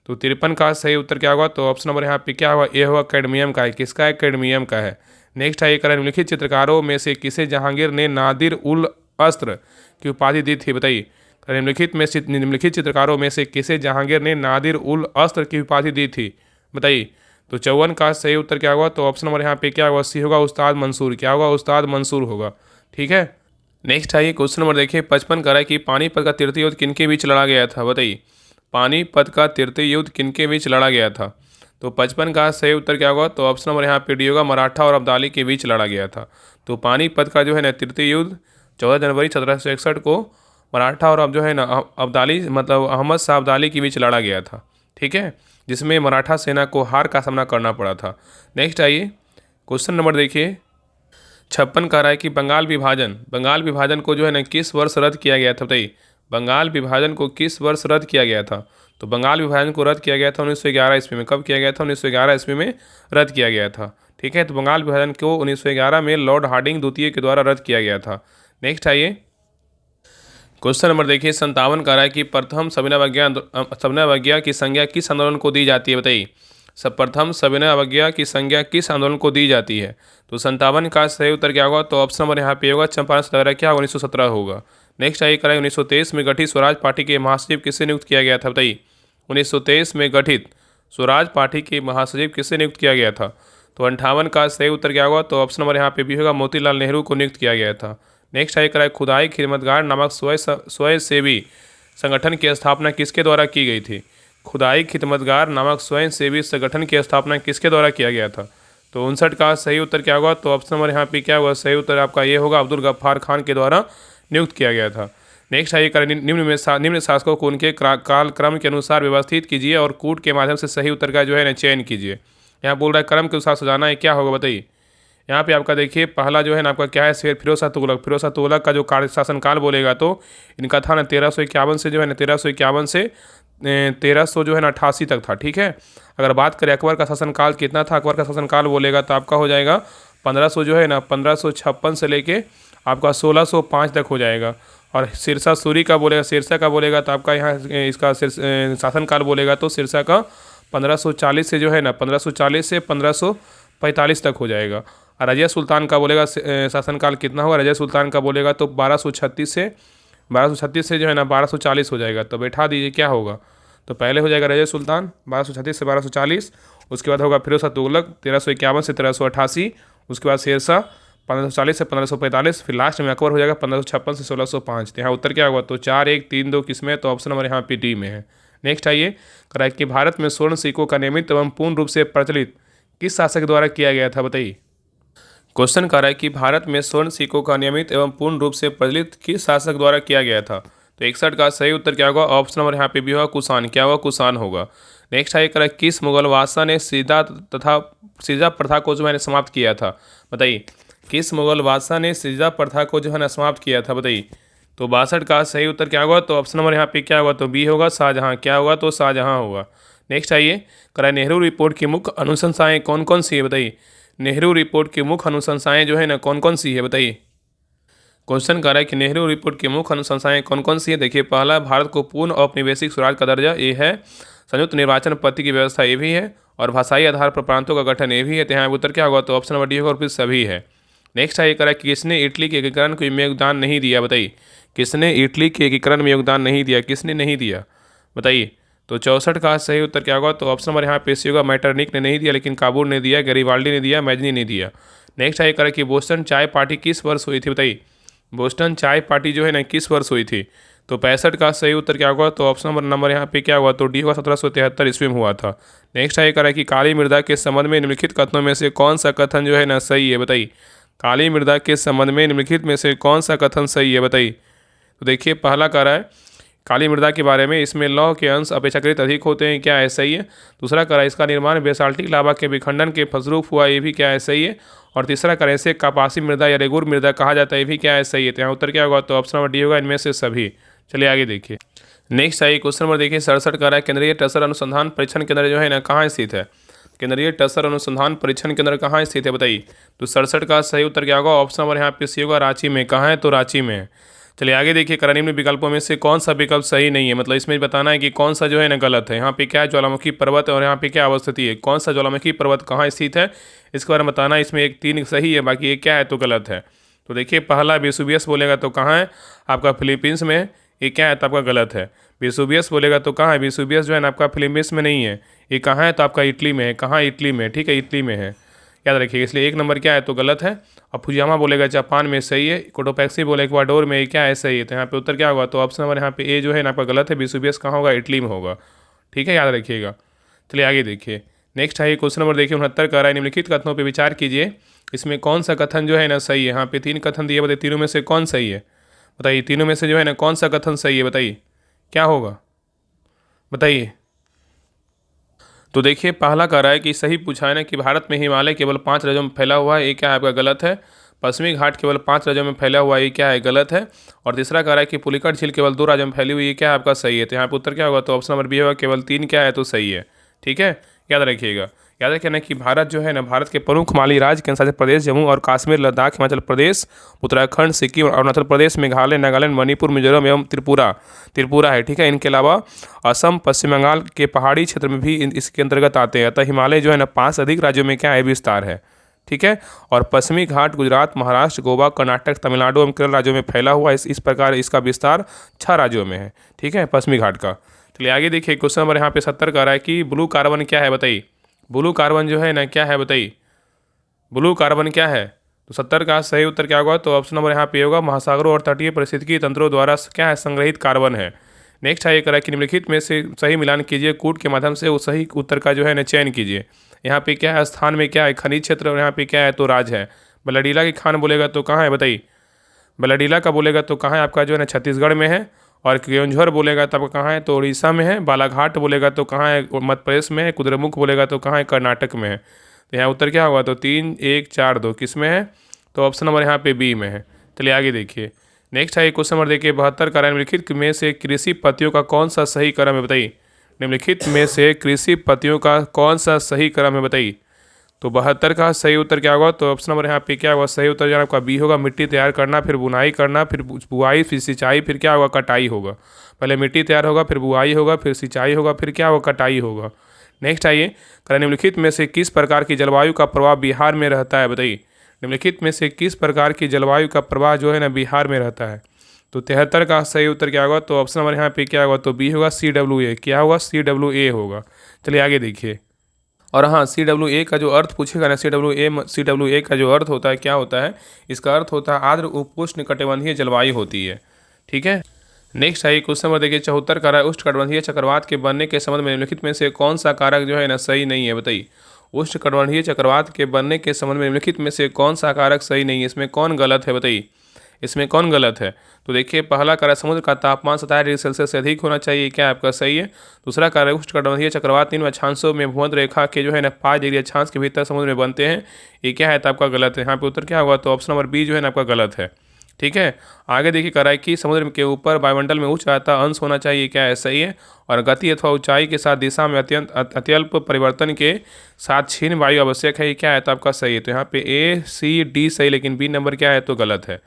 तो 53 का सही उत्तर क्या होगा, तो ऑप्शन नंबर यहाँ पे क्या होगा, ए होगा, कैडमियम का है। किसका है, कैडमियम का है। नेक्स्ट है, करा निम्नलिखित चित्रकारों में से किसे जहांगीर ने नादिर उल अस्त्र की उपाधि दी थी, बताइए। निम्नलिखित चित्रकारों में से किसे जहांगीर ने नादिर उल अस्त्र की उपाधि दी थी, बताइए। तो 54 का सही उत्तर क्या होगा, तो ऑप्शन नंबर यहाँ पे क्या होगा, सी होगा, उस्ताद मंसूर। क्या होगा, उस्ताद मंसूर होगा। ठीक है, नेक्स्ट आइए क्वेश्चन नंबर देखिए 55 कह रहा है कि पानीपत का तृतीय युद्ध किनके बीच लड़ा गया था, बताइए। पानीपत का तृतीय युद्ध किनके बीच लड़ा गया था। तो 55 का सही उत्तर क्या होगा, तो ऑप्शन नंबर यहाँ पे डी होगा, मराठा और अब्दाली के बीच लड़ा गया था। तो पानीपत का जो है ना तृतीय युद्ध 14 जनवरी 1761 को मराठा और अब जो है ना अब्दाली मतलब अहमद शाह अब्दाली के बीच लड़ा गया था। ठीक है, जिसमें मराठा सेना को हार का सामना करना पड़ा था। नेक्स्ट आइए क्वेश्चन नंबर देखिए 56 कह रहा है कि बंगाल विभाजन को जो है ना किस वर्ष रद्द किया गया था, बताइए। बंगाल विभाजन को किस वर्ष रद्द किया गया था। तो बंगाल विभाजन को रद्द किया गया था 1911 ईस्वी में। कब किया गया था, 1911 ईस्वी में रद्द किया गया था। ठीक है, तो बंगाल विभाजन को 1911 में लॉर्ड हार्डिंग द्वितीय के द्वारा रद्द किया गया था। नेक्स्ट आइए क्वेश्चन नंबर देखिए 57 कह रहा है कि प्रथम सविनय अवज्ञा की संज्ञा किस आंदोलन को दी जाती है, बताइए। प्रथम सविनय अवज्ञा की संज्ञा किस आंदोलन को दी जाती है। तो 57 का सही उत्तर क्या होगा, तो ऑप्शन नंबर यहाँ पे होगा, चंपारण सत्याग्रह क्या होगा, 1917 होगा। नेक्स्ट आइए कराए 1923 में गठित स्वराज पार्टी के महासचिव किसे नियुक्त किया गया था, बताइए। 1923 में गठित स्वराज पार्टी के महासचिव किसे नियुक्त किया गया था। तो 58 का सही उत्तर क्या होगा? तो ऑप्शन नंबर यहाँ पे भी होगा, मोतीलाल नेहरू को नियुक्त किया गया था। नेक्स्ट है कराए खुदाई खिदमतगार नामक स्वयंसेवी संगठन की स्थापना किसके द्वारा की गई थी? खुदाई खिदमतगार नामक स्वयंसेवी संगठन की स्थापना किसके द्वारा किया गया था? तो 59 का सही उत्तर क्या होगा? तो ऑप्शन नंबर यहाँ पे क्या होगा? सही उत्तर आपका ये होगा, अब्दुल गफ्फार खान के द्वारा नियुक्त किया गया था। नेक्स्ट है ये निम्न शासकों को उनके कालक्रम के अनुसार व्यवस्थित कीजिए और कूट के माध्यम से सही उत्तर का जो है ना चयन कीजिए। यहाँ बोल रहा है क्रम के अनुसार सजाना है, क्या होगा बताइए? यहाँ पे आपका देखिए पहला जो है ना आपका क्या है? फिरोज शाह तुगलक। फिरोज शाह तुगलक का जो कार्य शासनकाल बोलेगा तो इनका था ना 1351 से जो है ना 1351 से 1300 जो है ना 88 तक था। ठीक है। अगर बात करें अकबर का शासनकाल कितना था, अकबर का शासनकाल बोलेगा तो आपका हो जाएगा 1500 जो है ना 1556 से लेके आपका 1605 तक हो जाएगा। और सिरसा सूरी का बोलेगा, सिरसा का बोलेगा तो आपका यहाँ इसका शासनकाल बोलेगा तो सिरसा का 1540 से जो है ना 1540 से 1545 तक हो जाएगा। और रजिया सुल्तान का बोलेगा शासनकाल कितना होगा? रजिया सुल्तान का बोलेगा तो 1236 से जो है ना 1240 हो जाएगा। तो बैठा दीजिए क्या होगा? तो पहले हो जाएगा रजिया सुल्तान 1236 से 1240, उसके बाद होगा फिरोज शाह तुगलक 1351 से 1388, उसके बाद शेरशाह 1540 से 1545, फिर लास्ट में अकबर हो जाएगा 1556 से 1605। तो यहाँ उत्तर क्या होगा? तो 4 1 3 2 किसमें? तो ऑप्शन नंबर यहाँ पे डी में है। नेक्स्ट आइए कराए कि भारत में स्वर्ण सिक्कों का नियमित एवं पूर्ण रूप से प्रचलित किस शासक द्वारा किया गया था? बताइए। क्वेश्चन कर रहा है कि भारत में स्वर्ण सिक्कों का नियमित एवं पूर्ण रूप से प्रचलित किस शासक द्वारा किया गया था? तो 61 का सही उत्तर क्या होगा? ऑप्शन नंबर यहाँ पे भी होगा कुषाण। क्या होगा? कुषाण होगा। नेक्स्ट है करें किस मुगल बादशाह ने सिजा प्रथा को जो है समाप्त किया था? बताइए। किस मुगल बादशाह ने सिजा प्रथा को जो है ना समाप्त किया था? बताइए। तो 62 का सही उत्तर क्या होगा? तो ऑप्शन नंबर यहाँ पे क्या होगा? तो बी होगा, शाहजहाँ। क्या होगा? तो शाहजहाँ होगा। नेक्स्ट आइए कराए नेहरू रिपोर्ट की मुख्य अनुशंसाएं कौन कौन सी है? बताइए। नेहरू रिपोर्ट की मुख्य अनुशंसाएं जो है ना कौन कौन सी है? बताइए। क्वेश्चन कर रहा है कि नेहरू रिपोर्ट की मुख्य अनुशंसाएं कौन कौन सी है? देखिए पहला, भारत को पूर्ण औपनिवेशिक स्वराज का दर्जा, ये है। संयुक्त निर्वाचन पद्धति की व्यवस्था, ये भी है। और भाषाई आधार पर प्रांतों का गठन, ये भी है। तो यहाँ उत्तर क्या होगा? तो ऑप्शन नंबर डी होगा और फिर सभी है। नेक्स्ट है ये करा कि किसने इटली के एकीकरण में योगदान नहीं दिया? बताइए। किसने इटली के एकीकरण में योगदान नहीं दिया? किसने नहीं दिया? बताइए। तो 64 का सही उत्तर क्या होगा? तो ऑप्शन नंबर यहाँ पे सी होगा, मैटरनिक ने नहीं दिया, लेकिन काबुल ने दिया, गरीवाल्डी ने दिया, मैजनी ने दिया। नेक्स्ट है करा कि बोस्टन चाय पार्टी किस वर्ष हुई थी? बताइए। बोस्टन चाय पार्टी जो है ना किस वर्ष हुई थी? तो 65 का सही उत्तर क्या होगा? तो ऑप्शन नंबर यहाँ पे क्या होगा? तो डी होगा, 1773 ईस्वी में हुआ था। नेक्स्ट है करा कि काली मृदा के संबंध में निम्नलिखित कथनों में से कौन सा कथन जो है ना सही है? बताइए। काली मृदा के संबंध में निम्नलिखित में से कौन सा कथन सही है? बताइए। तो देखिए पहला कह रहा है काली मृदा के बारे में, इसमें लौह के अंश अपेक्षाकृत अधिक होते हैं, क्या है? सही है। दूसरा कह रहा है इसका निर्माण बेसाल्टिक लावा के विखंडन के फलस्वरूप हुआ, ये भी क्या है? सही है। और तीसरा कह रहा है इसे कपासी मृदा या रेगुर मृदा कहा जाता है, ये भी क्या है? सही है। तो यहाँ उत्तर क्या होगा? तो ऑप्शन नंबर डी होगा, इनमें से सभी। चलिए आगे देखिए। नेक्स्ट है क्वेश्चन नंबर देखिए 67 कह रहा है केंद्रीय टसर अनुसंधान परीक्षण केंद्र जो है ना कहाँ स्थित है? केंद्रीय टसर अनुसंधान परीक्षण केंद्र कहाँ स्थित है? बताइए। तो 67 का सही उत्तर क्या होगा? ऑप्शन नंबर यहाँ पे सी होगा, रांची में। कहाँ है? तो रांची में है। चलिए आगे देखिए करा निम्न विकल्पों में से कौन सा विकल्प सही नहीं है? मतलब इसमें बताना है कि कौन सा जो है ना गलत है। यहाँ पे क्या है? ज्वालामुखी पर्वत, और यहाँ पे क्या अवस्थिति है? कौन सा ज्वालामुखी पर्वत कहाँ स्थित है, इसके बारे में बताना है। इसमें एक 3 सही है, बाकी एक क्या है? तो गलत है। तो देखिए पहला वेसुवियस बोलेगा तो कहाँ है? आपका फिलीपींस में। ये क्या है? तो आपका गलत है। वेसुवियस बोलेगा तो कहाँ है? वेसुवियस जो है ना आपका फिलीपींस में नहीं है। ये कहाँ है? तो आपका इटली में है। कहाँ? इटली में। ठीक है, इटली में है, याद रखिएगा। इसलिए 1 नंबर क्या है? तो गलत है। और फुजियामा बोलेगा जापान में, सही है। कोटोपैक्सी बोले इक्वाडोर में, क्या है? सही है। तो यहाँ पे उत्तर क्या होगा? तो ऑप्शन नंबर यहाँ पे ए जो है ना आपका गलत है। वेसुवियस कहाँ होगा? इटली में होगा। ठीक है, याद रखिएगा। चलिए आगे देखिए। नेक्स्ट है क्वेश्चन नंबर देखिए 69 कह रहा है निम्नलिखित कथनों पर विचार कीजिए, इसमें कौन सा कथन जो है ना सही है? यहाँ पे 3 कथन दिए, बताइए तीनों में से कौन सही है? बताइए तीनों में से जो है ना कौन सा कथन सही है? बताइए क्या होगा? बताइए। तो देखिए पहला कह रहा है कि सही पूछा है ना कि भारत में हिमालय केवल 5 राज्यों में फैला हुआ है, ये क्या है? आपका गलत है। पश्चिमी घाट केवल 5 राज्यों में फैला हुआ है, ये क्या है? गलत है। और तीसरा कह रहा है कि पुलिकट झील केवल 2 राज्यों में फैली हुई, ये क्या है? आपका सही है। तो यहाँ पे उत्तर क्या होगा? तो ऑप्शन नंबर बी होगा, केवल 3 क्या है? तो सही है। ठीक है, याद रखिएगा। याद रखिए ना कि भारत जो है ना, भारत के प्रमुख माली राज्य केंद्र शासित प्रदेश जम्मू और कश्मीर, लद्दाख, हिमाचल प्रदेश, उत्तराखंड, सिक्किम, अरुणाचल प्रदेश, मेघालय, नागालैंड, मणिपुर, मिजोरम एवं त्रिपुरा है। ठीक है, इनके अलावा असम, पश्चिम बंगाल के पहाड़ी क्षेत्र में भी इसके अंतर्गत आते हैं। अतः हिमालय जो है ना 5 से अधिक राज्यों में क्या है? विस्तार है। ठीक है, और पश्चिमी घाट गुजरात, महाराष्ट्र, गोवा, कर्नाटक, तमिलनाडु एवं केरल राज्यों में फैला हुआ है। इस प्रकार इसका विस्तार 6 राज्यों में है। ठीक है, पश्चिमी घाट का। चलिए आगे देखिए क्वेश्चन नंबर यहाँ पे 70 कह रहा है कि ब्लू कार्बन क्या है? बताइए। ब्लू कार्बन जो है ना क्या है? बताइए। ब्लू कार्बन क्या है? तो 70 का सही उत्तर क्या होगा? तो ऑप्शन नंबर यहाँ पे होगा महासागरों और तटीय पारिस्थितिकी तंत्रों द्वारा क्या है? संग्रहित कार्बन है। नेक्स्ट है, ये करा कि निम्नलिखित में से सही मिलान कीजिए, कूट के माध्यम से उस सही उत्तर का जो है ना चयन कीजिए। यहाँ पे क्या है? स्थान में क्या है? खनिज क्षेत्र, और यहाँ पे क्या है? तो राज है। बलडीला की खान बोलेगा तो कहाँ है बताइए? बलडीला का बोलेगा तो कहाँ है? आपका जो है ना छत्तीसगढ़ में है। और केयोंझर बोलेगा तो आपका कहाँ है? तो उड़ीसा में है। बालाघाट बोलेगा तो कहाँ है? मध्य प्रदेश में है। कुद्रेमुख बोलेगा तो कहाँ है? कर्नाटक में है। तो यहाँ उत्तर क्या होगा? तो 3 1 4 2 किस में है? तो ऑप्शन नंबर यहाँ पे बी में है। चलिए आगे देखिए। नेक्स्ट है क्वेश्चन नंबर देखिए, 72 का निम्नलिखित में से कृषि पत्तियों का कौन सा सही क्रम है बताइए? निम्नलिखित में से कृषि पत्तियों का कौन सा सही क्रम है बताइए? तो 72 का सही उत्तर क्या होगा? तो ऑप्शन नंबर यहाँ पे क्या होगा? सही उत्तर जो है आपका बी होगा। मिट्टी तैयार करना, फिर बुनाई करना, फिर बुआई, फिर सिंचाई, फिर क्या होगा? कटाई होगा। पहले मिट्टी तैयार होगा, फिर बुआई होगा, फिर सिंचाई होगा, फिर क्या होगा? कटाई होगा। नेक्स्ट आइए, निम्नलिखित में से किस प्रकार की जलवायु का प्रभाव बिहार में रहता है बताइए? निम्नलिखित में से किस प्रकार की जलवायु का प्रभाव जो है ना बिहार में रहता है? तो 73 का सही उत्तर क्या होगा? तो ऑप्शन नंबर यहाँ पे क्या होगा? तो बी होगा। CWA क्या होगा? CWA होगा। चलिए आगे देखिए। और हाँ, CWA का जो अर्थ पूछेगा ना, CWA का जो अर्थ होता है क्या होता है? इसका अर्थ होता है आर्द्र उपोष्ण कटिबंधीय जलवायु होती है। ठीक है। नेक्स्ट है क्वेश्चन नंबर देखिए, 74 का उष्णकटिबंधीय चक्रवात के बनने के संबंध में निम्नलिखित में से कौन सा कारक जो है ना सही नहीं है बताइए? उष्णकटिबंधीय चक्रवात के बनने के संबंध में निम्नलिखित में से कौन सा कारक सही नहीं है? इसमें कौन गलत है बताइए? इसमें कौन गलत है? तो देखिए, पहला कारक समुद्र का तापमान 27 डिग्री सेल्सियस से अधिक होना चाहिए, क्या आपका सही है। दूसरा कारक उष्णकटिबंधीय चक्रवात 3 अक्षांशों में भूमध्य रेखा के जो है ना 5 डिग्री अक्षांश के भीतर समुद्र में बनते हैं, ये क्या है? तो आपका गलत है। यहाँ पे उत्तर क्या होगा? तो ऑप्शन नंबर बी जो है ना आपका गलत है। ठीक है। आगे देखिए, कराई कि समुद्र के ऊपर वायुमंडल में उच्च आयता अंश होना चाहिए, क्या है? सही है। और गति अथवा ऊंचाई के साथ दिशा में अत्यल्प परिवर्तन के साथ क्षीण वायु आवश्यक है, ये क्या है? तो आपका सही है। तो यहाँ पे A C D सही, लेकिन बी नंबर क्या है? तो गलत है।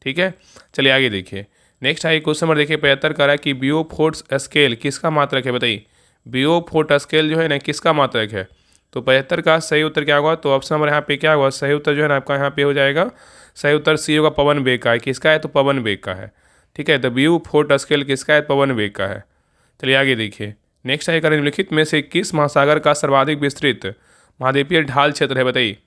ठीक है। चलिए आगे देखिए। नेक्स्ट है क्वेश्चन नंबर देखिए, 75 का कि बियोफोर्ट स्केल किसका मात्रक है बताइए? बियोफोर्ट स्केल जो है ना किसका मात्रक है? तो 75 का सही उत्तर क्या होगा? तो ऑप्शन नंबर यहाँ पे क्या होगा? सही उत्तर जो है ना आपका यहाँ पे हो जाएगा, सही उत्तर सी होगा। पवन वेग का है। किसका है? तो पवन वेग का है। ठीक है। तो बियोफोर्ट स्केल किसका है? पवन वेग का है। चलिए आगे देखिए। नेक्स्ट है, निम्नलिखित में से किस महासागर का सर्वाधिक विस्तृत महाद्वीपीय ढाल क्षेत्र है बताइए?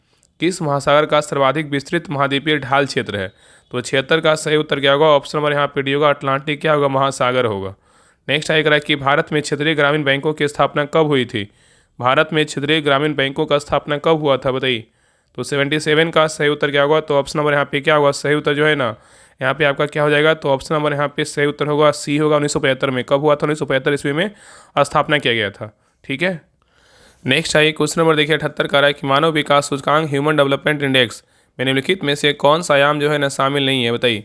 किस महासागर का सर्वाधिक विस्तृत महाद्वीपीय ढाल क्षेत्र है? तो 76 का सही उत्तर क्या होगा? ऑप्शन नंबर यहाँ पे डी होगा। अटलांटिक क्या होगा? महासागर होगा। नेक्स्ट आएगा कि भारत में क्षेत्रीय ग्रामीण बैंकों की स्थापना कब हुई थी? भारत में क्षेत्रीय ग्रामीण बैंकों का स्थापना कब हुआ था बताइए? तो 77 का सही उत्तर क्या होगा? तो ऑप्शन नंबर यहाँ पे क्या होगा? सही उत्तर जो है ना यहाँ पे आपका क्या हो जाएगा? तो ऑप्शन नंबर यहाँ पे सही उत्तर होगा सी होगा। 1975 में। कब हुआ था? 1975 ईस्वी में स्थापना किया गया था। ठीक है। नेक्स्ट आइए क्वेश्चन नंबर देखिए, 78 का कि मानव विकास सूचकांक ह्यूमन डेवलपमेंट इंडेक्स में निम्नलिखित में से कौन सा आयाम जो है ना शामिल नहीं है बताइए?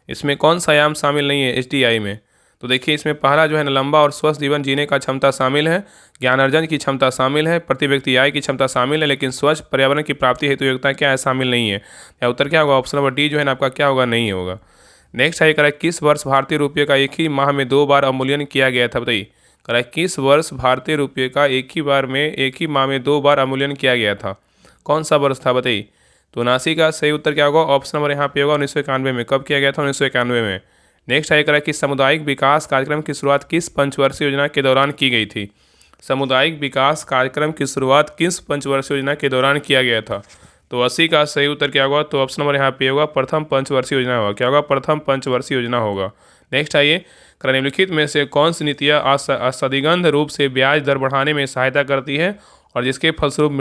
इसमें कौन सा आयाम शामिल नहीं है HDI में? तो देखिए, इसमें पहला जो है ना लंबा और स्वस्थ जीवन जीने का क्षमता शामिल है, ज्ञान अर्जन की क्षमता शामिल है, प्रति व्यक्ति आय की क्षमता शामिल है, लेकिन स्वच्छ पर्यावरण की प्राप्ति हेतु योग्यता क्या है? शामिल नहीं है। या उत्तर क्या होगा? ऑप्शन नंबर डी जो है ना आपका क्या होगा? नहीं होगा। नेक्स्ट है करेक्ट, किस वर्ष भारतीय रुपये का एक ही माह में 2 बार अवमूल्यन किया गया था बताइए? करेक्ट, किस वर्ष भारतीय रुपये का एक ही माह में 2 बार अवमूल्यन किया गया था? कौन सा वर्ष था बताइए? तो 79 का सही उत्तर क्या होगा? ऑप्शन नंबर यहाँ पे होगा 1991 में। कब किया गया था? 1991 में। नेक्स्ट है करेक्ट कि सामुदायिक विकास कार्यक्रम की शुरुआत किस पंचवर्षीय योजना के दौरान की गई थी? सामुदायिक विकास कार्यक्रम की शुरुआत किस पंचवर्षीय योजना के दौरान किया गया था? तो 80 का सही उत्तर क्या होगा? तो ऑप्शन नंबर यहाँ पे होगा प्रथम पंचवर्षीय योजना होगा। क्या होगा? प्रथम पंचवर्षीय योजना होगा। नेक्स्ट आइए, निम्नलिखित में से कौन सी नीतियाँ असंदिग्ध रूप से ब्याज दर बढ़ाने में सहायता करती है और जिसके फलस्वरूप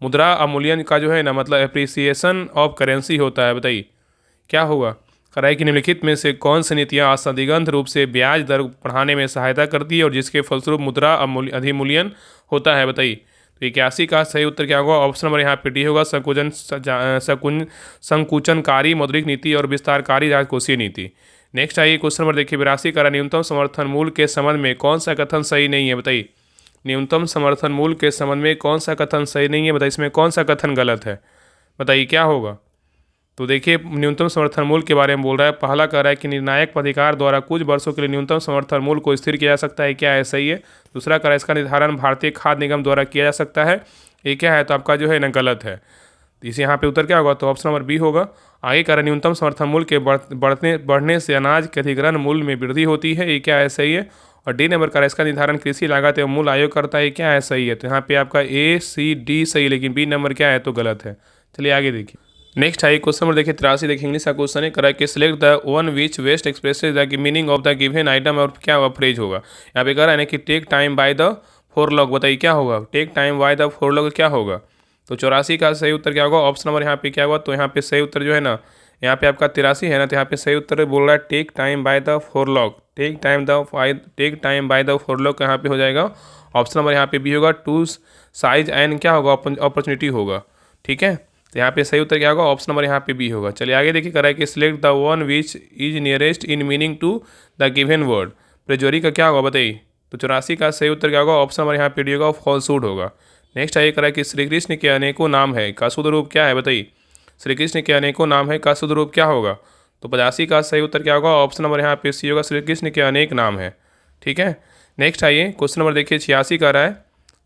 मुद्रा अवमूल्यन का जो है ना मतलब एप्रिसिएशन ऑफ करेंसी होता है बताइए? क्या होगा? कराई कि निम्नलिखित में से कौन सी नीतियाँ असंदिग्ध रूप से ब्याज दर बढ़ाने में सहायता करती है और जिसके फलस्वरूप मुद्रा अधिमूल्यन होता है बताइए? तो 81 का सही उत्तर क्या होगा? ऑप्शन नंबर यहाँ पे डी होगा संकुचनकारी मौद्रिक नीति और विस्तारकारी राजकोषीय नीति। नेक्स्ट आइए क्वेश्चन नंबर देखिए, 82 का न्यूनतम समर्थन मूल्य के संबंध में कौन सा कथन सही नहीं है बताइए? न्यूनतम समर्थन मूल्य के संबंध में कौन सा कथन सही नहीं है बताइए? इसमें कौन सा कथन गलत है बताइए? क्या होगा? तो देखिए, न्यूनतम समर्थन मूल्य के बारे में बोल रहा है। पहला कह रहा है कि निर्णायक प्राधिकार द्वारा कुछ वर्षों के लिए न्यूनतम समर्थन मूल्य को स्थिर किया जा सकता है, क्या है? सही है। दूसरा कह रहा है इसका निर्धारण भारतीय खाद्य निगम द्वारा किया जा सकता है, ये क्या है? तो आपका जो है ना गलत है। तो इसे यहाँ पे उत्तर क्या होगा? तो ऑप्शन नंबर बी होगा। आगे कह रहा है न्यूनतम समर्थन मूल्य के बढ़ने से अनाज के अधिग्रहण मूल्य में वृद्धि होती है, ये क्या है? सही है। और डी नंबर का इसका निर्धारण कृषि लागत एवं मूल्य आयोग करता है, क्या है? सही है। तो यहाँ पे आपका A C D सही है, लेकिन बी नंबर क्या है? तो गलत है। चलिए आगे देखिए। नेक्स्ट है क्वेश्चन नंबर देखिए 83 देखिए इंग्लिश का क्वेश्चन है करा कि select the one which best expresses the meaning of the given item और क्या होगा फ्रेज होगा। यहाँ पे कह रहा है ना कि take time by the forelock, बताइए क्या होगा, take time by the forelock क्या होगा। तो 84 का सही उत्तर क्या होगा, ऑप्शन नंबर यहाँ पे क्या होगा, तो यहाँ पे सही उत्तर जो है ना, यहाँ पे आपका 83 है ना, तो यहाँ पे सही उत्तर बोल रहा है take time by the forelock, take time by the forelock यहाँ पे हो जाएगा ऑप्शन नंबर यहाँ पे भी होगा टू साइज एंड क्या होगा अपॉर्चुनिटी होगा। ठीक है, तो यहाँ पे सही उत्तर क्या होगा, ऑप्शन नंबर यहाँ पे बी होगा। चलिए आगे देखिए करा है कि select the one which is nearest in meaning to the given word, प्रेजोरी का क्या होगा बताइए। तो 84 का सही उत्तर क्या होगा, ऑप्शन नंबर यहाँ पे डी होगा फॉल्सूड होगा। नेक्स्ट आइए करा है कि श्री कृष्ण के अनेकों नाम है का शुद्ध रूप क्या है बताइए। श्री कृष्ण के अनेकों नाम है का शुद्ध रूप क्या होगा। तो 85 का सही उत्तर क्या होगा, ऑप्शन नंबर यहाँ पे सी होगा, श्री कृष्ण के अनेक नाम है। ठीक है, नेक्स्ट आइए क्वेश्चन नंबर देखिए 86 का रहा है,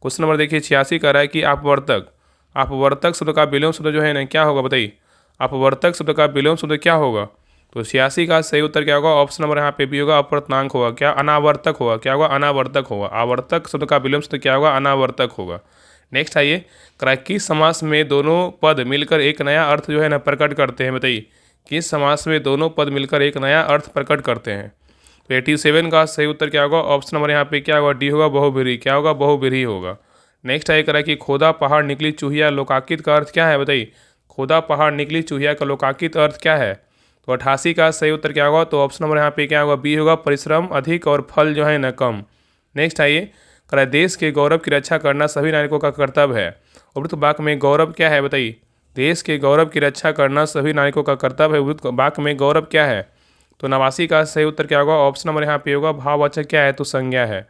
क्वेश्चन नंबर देखिए 86 का रहा है कि अपवर्तक शब्द का विलोम शब्द जो है ना क्या होगा बताइए। अपवर्तक शब्द का विलोम शब्द क्या होगा। तो 86 का सही उत्तर क्या होगा, ऑप्शन नंबर यहाँ पे भी होगा अपर्तनांक होगा, क्या अनावर्तक होगा, क्या होगा अनावर्तक होगा। आवर्तक शब्द का विलोम शब्द क्या होगा, अनावर्तक होगा। नेक्स्ट आइए किस समास में दोनों पद मिलकर एक नया अर्थ जो है ना प्रकट करते हैं बताइए। किस समास में दोनों पद मिलकर एक नया अर्थ प्रकट करते हैं। तो 87 का सही उत्तर क्या होगा, ऑप्शन नंबर यहाँ पे क्या होगा, डी होगा बहुब्रीहि, क्या होगा बहुब्रीहि होगा। नेक्स्ट आइए करा कि खोदा पहाड़ निकली चूहिया लोकाकित का अर्थ क्या है बताइए। खोदा पहाड़ निकली चूहिया का लोकाकित अर्थ क्या है। तो 88 का सही उत्तर क्या होगा, तो ऑप्शन नंबर यहाँ पे क्या होगा, बी होगा परिश्रम अधिक और फल जो है न कम। नेक्स्ट आइए करा देश के गौरव की रक्षा करना सभी नागरिकों का कर्तव्य है। उपयुक्त वाक्य में गौरव क्या है बताइए। देश के गौरव की रक्षा करना सभी नागरिकों का कर्तव्य है, उपयुक्त वाक्य में गौरव क्या है। तो 89 का सही उत्तर क्या होगा, ऑप्शन नंबर यहाँ पे होगा भाववाचक क्या है, तो संज्ञा है।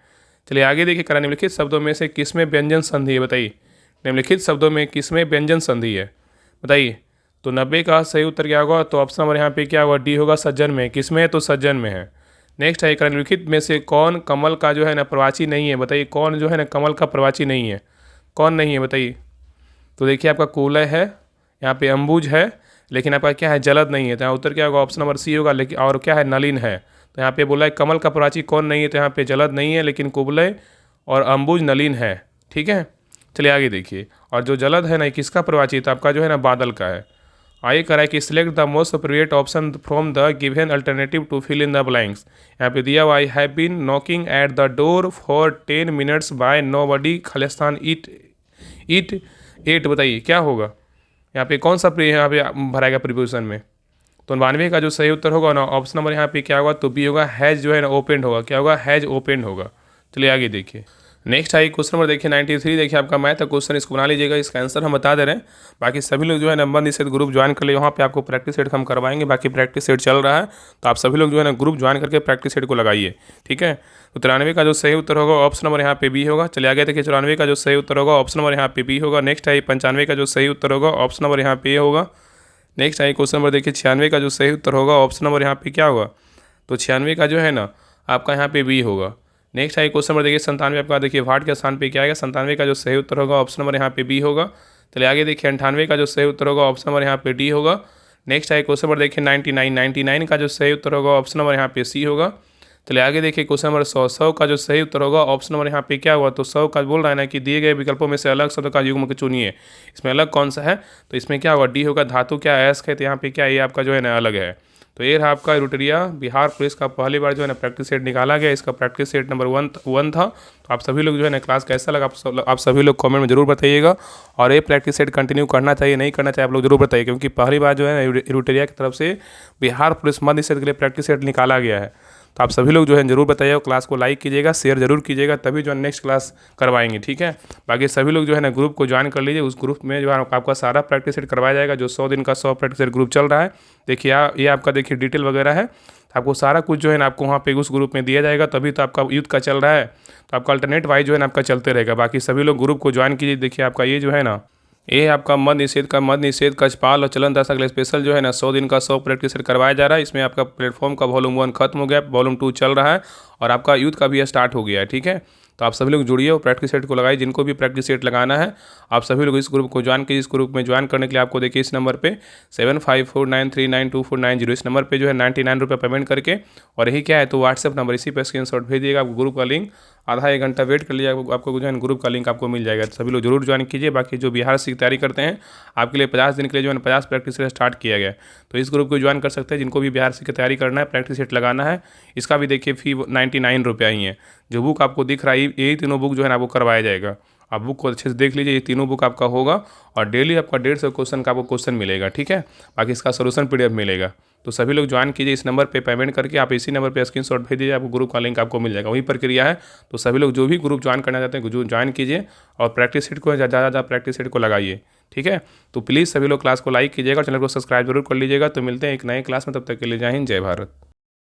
चलिए आगे देखिए करा निम्नलिखित शब्दों में से किसमें व्यंजन संधि है बताइए। निम्नलिखित शब्दों में किसमें व्यंजन संधि है बताइए। तो 90 का सही उत्तर क्या होगा, तो ऑप्शन नंबर यहाँ पे क्या होगा, डी होगा सज्जन में, किसमें है, तो सज्जन में है। नेक्स्ट है निम्नलिखित में से कौन कमल का जो है ना प्रवाची नहीं है बताइए। कौन जो है ना कमल का प्रवाची नहीं है, कौन नहीं है बताइए। तो देखिए आपका कूलय है, यहाँ पे अंबुज है, लेकिन आपका क्या है जलद नहीं है, तो यहाँ उत्तर क्या होगा, ऑप्शन नंबर सी होगा। लेकिन और क्या है नलिन है, तो यहाँ पे बोला है कमल का प्रवाची कौन नहीं है, तो यहाँ पे जलद नहीं है, लेकिन कुबलय और अंबुज नलिन है। ठीक है, चलिए आगे देखिए, और जो जलद है ना किसका प्रवाची, तो आपका जो है ना बादल का है। आइए कराए कि select the most appropriate option from the given alternative to fill in the blanks. यहाँ पे दिया हुआ I have been knocking at the door for 10 minutes by nobody खालिस्तान इट एट, बताइए क्या होगा। यहाँ पे कौन सा यहाँ पे भराएगा प्रीपोजिशन में। तो 92 का जो सही उत्तर होगा ना, ऑप्शन नंबर यहाँ पे क्या होगा, तो बी होगा हैज़ जो है ना ओपेंड होगा, क्या होगा हैज़ ओपेंड होगा। चलिए आगे देखिए। नेक्स्ट आई क्वेश्चन नंबर देखिए 93 देखिए आपका मैथ का क्वेश्चन, इसको बना लीजिएगा, इसका आंसर हम बता दे रहे हैं। बाकी सभी लोग जो है नंबर निषेध ग्रुप ज्वाइन कर ले, वहाँ पे आपको प्रैक्टिस सेट हम करवाएंगे। बाकी प्रैक्टिस सेट चल रहा है, तो आप सभी लोग जो है ना ग्रुप ज्वाइन करके प्रैक्टिस सेट को लगाइए। ठीक है, तो 93 का जो सही उत्तर होगा ऑप्शन नंबर यहाँ पे बी होगा। चलिए आगे देखिए 94 का जो सही उत्तर होगा ऑप्शन नंबर यहाँ पे बी होगा। नेक्स्ट आई 95 का जो सही उत्तर होगा ऑप्शन नंबर यहाँ पे होगा। नेक्स्ट आई क्वेश्चन नंबर देखिए 96 का जो सही उत्तर होगा ऑप्शन नंबर यहाँ पे क्या होगा, तो 96 का जो है ना आपका यहाँ पे बी होगा। नेक्स्ट आई क्वेश्चन नंबर देखिए 97 आपका देखिए वाट के स्थान पे क्या आएगा, 97 का जो सही उत्तर होगा ऑप्शन नंबर यहाँ पे बी होगा। चलिए आगे देखिए 98 का जो सही उत्तर होगा ऑप्शन नंबर यहाँ पे डी होगा। नेक्स्ट आई क्वेश्चन नंबर देखिए 99 का जो सही उत्तर होगा ऑप्शन नंबर यहाँ पे सी होगा। चलिए आगे देखिए क्वेश्चन नंबर 100 का जो सही उत्तर होगा ऑप्शन नंबर यहाँ पे क्या हुआ, तो 100 का बोल रहा है ना कि दिए गए विकल्पों में से अलग शब्द का युग्म चुनिए, इसमें अलग कौन सा है, तो इसमें क्या होगा डी होगा। धातु क्या एस्क है, तो यहाँ पे क्या ये आपका जो है ना अलग है। तो ये रहा आपका रुटरिया बिहार पुलिस का पहली बार जो है ना प्रैक्टिस सेट निकाला गया, इसका प्रैक्टिस सेट नंबर 1 था। तो आप सभी लोग जो है ना क्लास कैसा लगा आप सभी लोग कमेंट में जरूर बताइएगा, और ये प्रैक्टिस सेट कंटिन्यू करना चाहिए नहीं करना चाहिए आप लोग जरूर बताइए, क्योंकि पहली बार जो है ना रुटरिया की तरफ से बिहार पुलिस मध्य निषेध के लिए प्रैक्टिस सेट निकाला गया है। तो आप सभी लोग जो है जरूर बताइएगा, क्लास को लाइक कीजिएगा, शेयर जरूर कीजिएगा, तभी जो है नेक्स्ट क्लास करवाएंगे। ठीक है, बाकी सभी लोग जो है ना ग्रुप को ज्वाइन कर लीजिए, उस ग्रुप में जो है आपका सारा प्रैक्टिस सेट करवाया जाएगा, जो 100 दिन का 100 प्रैक्टिस सेट ग्रुप चल रहा है। देखिए ये आपका देखिए डिटेल वगैरह है, आपको सारा कुछ जो है ना आपको वहाँ पे उस ग्रुप में दिया जाएगा, तभी तो आपका यूथ का चल रहा है, तो आपका अल्टरनेट वाइज जो है ना आपका चलते रहेगा। बाकी सभी लोग ग्रुप को ज्वाइन कीजिए। देखिए आपका ये जो है ना ये आपका मद निषेध कछपाल और चलन दशा के लिए स्पेशल जो है ना 100 दिन का 100 प्रैक्टिस सेट करवाया जा रहा है। इसमें आपका प्लेटफॉर्म का वॉल्यूम 1 खत्म हो गया, वॉल्यूम 2 चल रहा है, और आपका यूथ का भी स्टार्ट हो गया है, ठीक है। तो आप सभी लोग जुड़िए और प्रैक्टिस सेट को लगाइए। जिनको भी प्रैक्टिस सेट लगाना है आप सभी लोग इस ग्रुप को ज्वाइन कीजिए। इस ग्रुप में ज्वाइन करने के लिए आपको देखिए इस नंबर पे 7549392490 इस नंबर पे जो है 99 रुपये पेमेंट करके, और यही क्या है तो व्हाट्सएप नंबर इसी पे स्क्रीनशॉट भेजिएगा। आपको ग्रुप का लिंक आधा एक घंटा वेट कर लीजिए, आपको जो है ग्रुप का लिंक आपको मिल जाएगा। तो सभी लोग जरूर ज्वाइन कीजिए। बाकी जो बिहार से तैयारी करते हैं आपके लिए 50 दिन के लिए जो है 50 प्रैक्टिस सेट स्टार्ट किया गया है, तो इस ग्रुप को ज्वाइन कर सकते हैं। जिनको भी बिहार से तैयारी करना है, प्रैक्टिस सेट लगाना है, इसका भी देखिए फी 99 रुपया ही है। जो बुक आपको दिख रहा है यही तीनों बुक जो है ना आपको करवाया जाएगा। आप बुक को अच्छे से देख लीजिए, ये तीनों बुक आपका होगा और डेली आपका 150 क्वेश्चन का आपको क्वेश्चन मिलेगा, ठीक है। बाकी इसका सोल्यूशन PDF मिलेगा। तो सभी लोग ज्वाइन कीजिए। इस नंबर पे पेमेंट करके आप इसी नंबर पे स्क्रीनशॉट भेज दीजिए, आपको ग्रुप का लिंक आपको मिल जाएगा। वही प्रक्रिया है। तो सभी लोग जो भी ग्रुप ज्वाइन करना चाहते हैं जो ज्वाइन कीजिए और प्रैक्टिस सेट को ज़्यादा प्रैक्टिस सेट को लगाइए, ठीक है। तो प्लीज़ सभी लोग क्लास को लाइक कीजिएगा और चैनल को सब्सक्राइब जरूर कर लीजिएगा। तो मिलते हैं एक नए क्लास में, तब तक के लिए जय हिंद, जय भारत।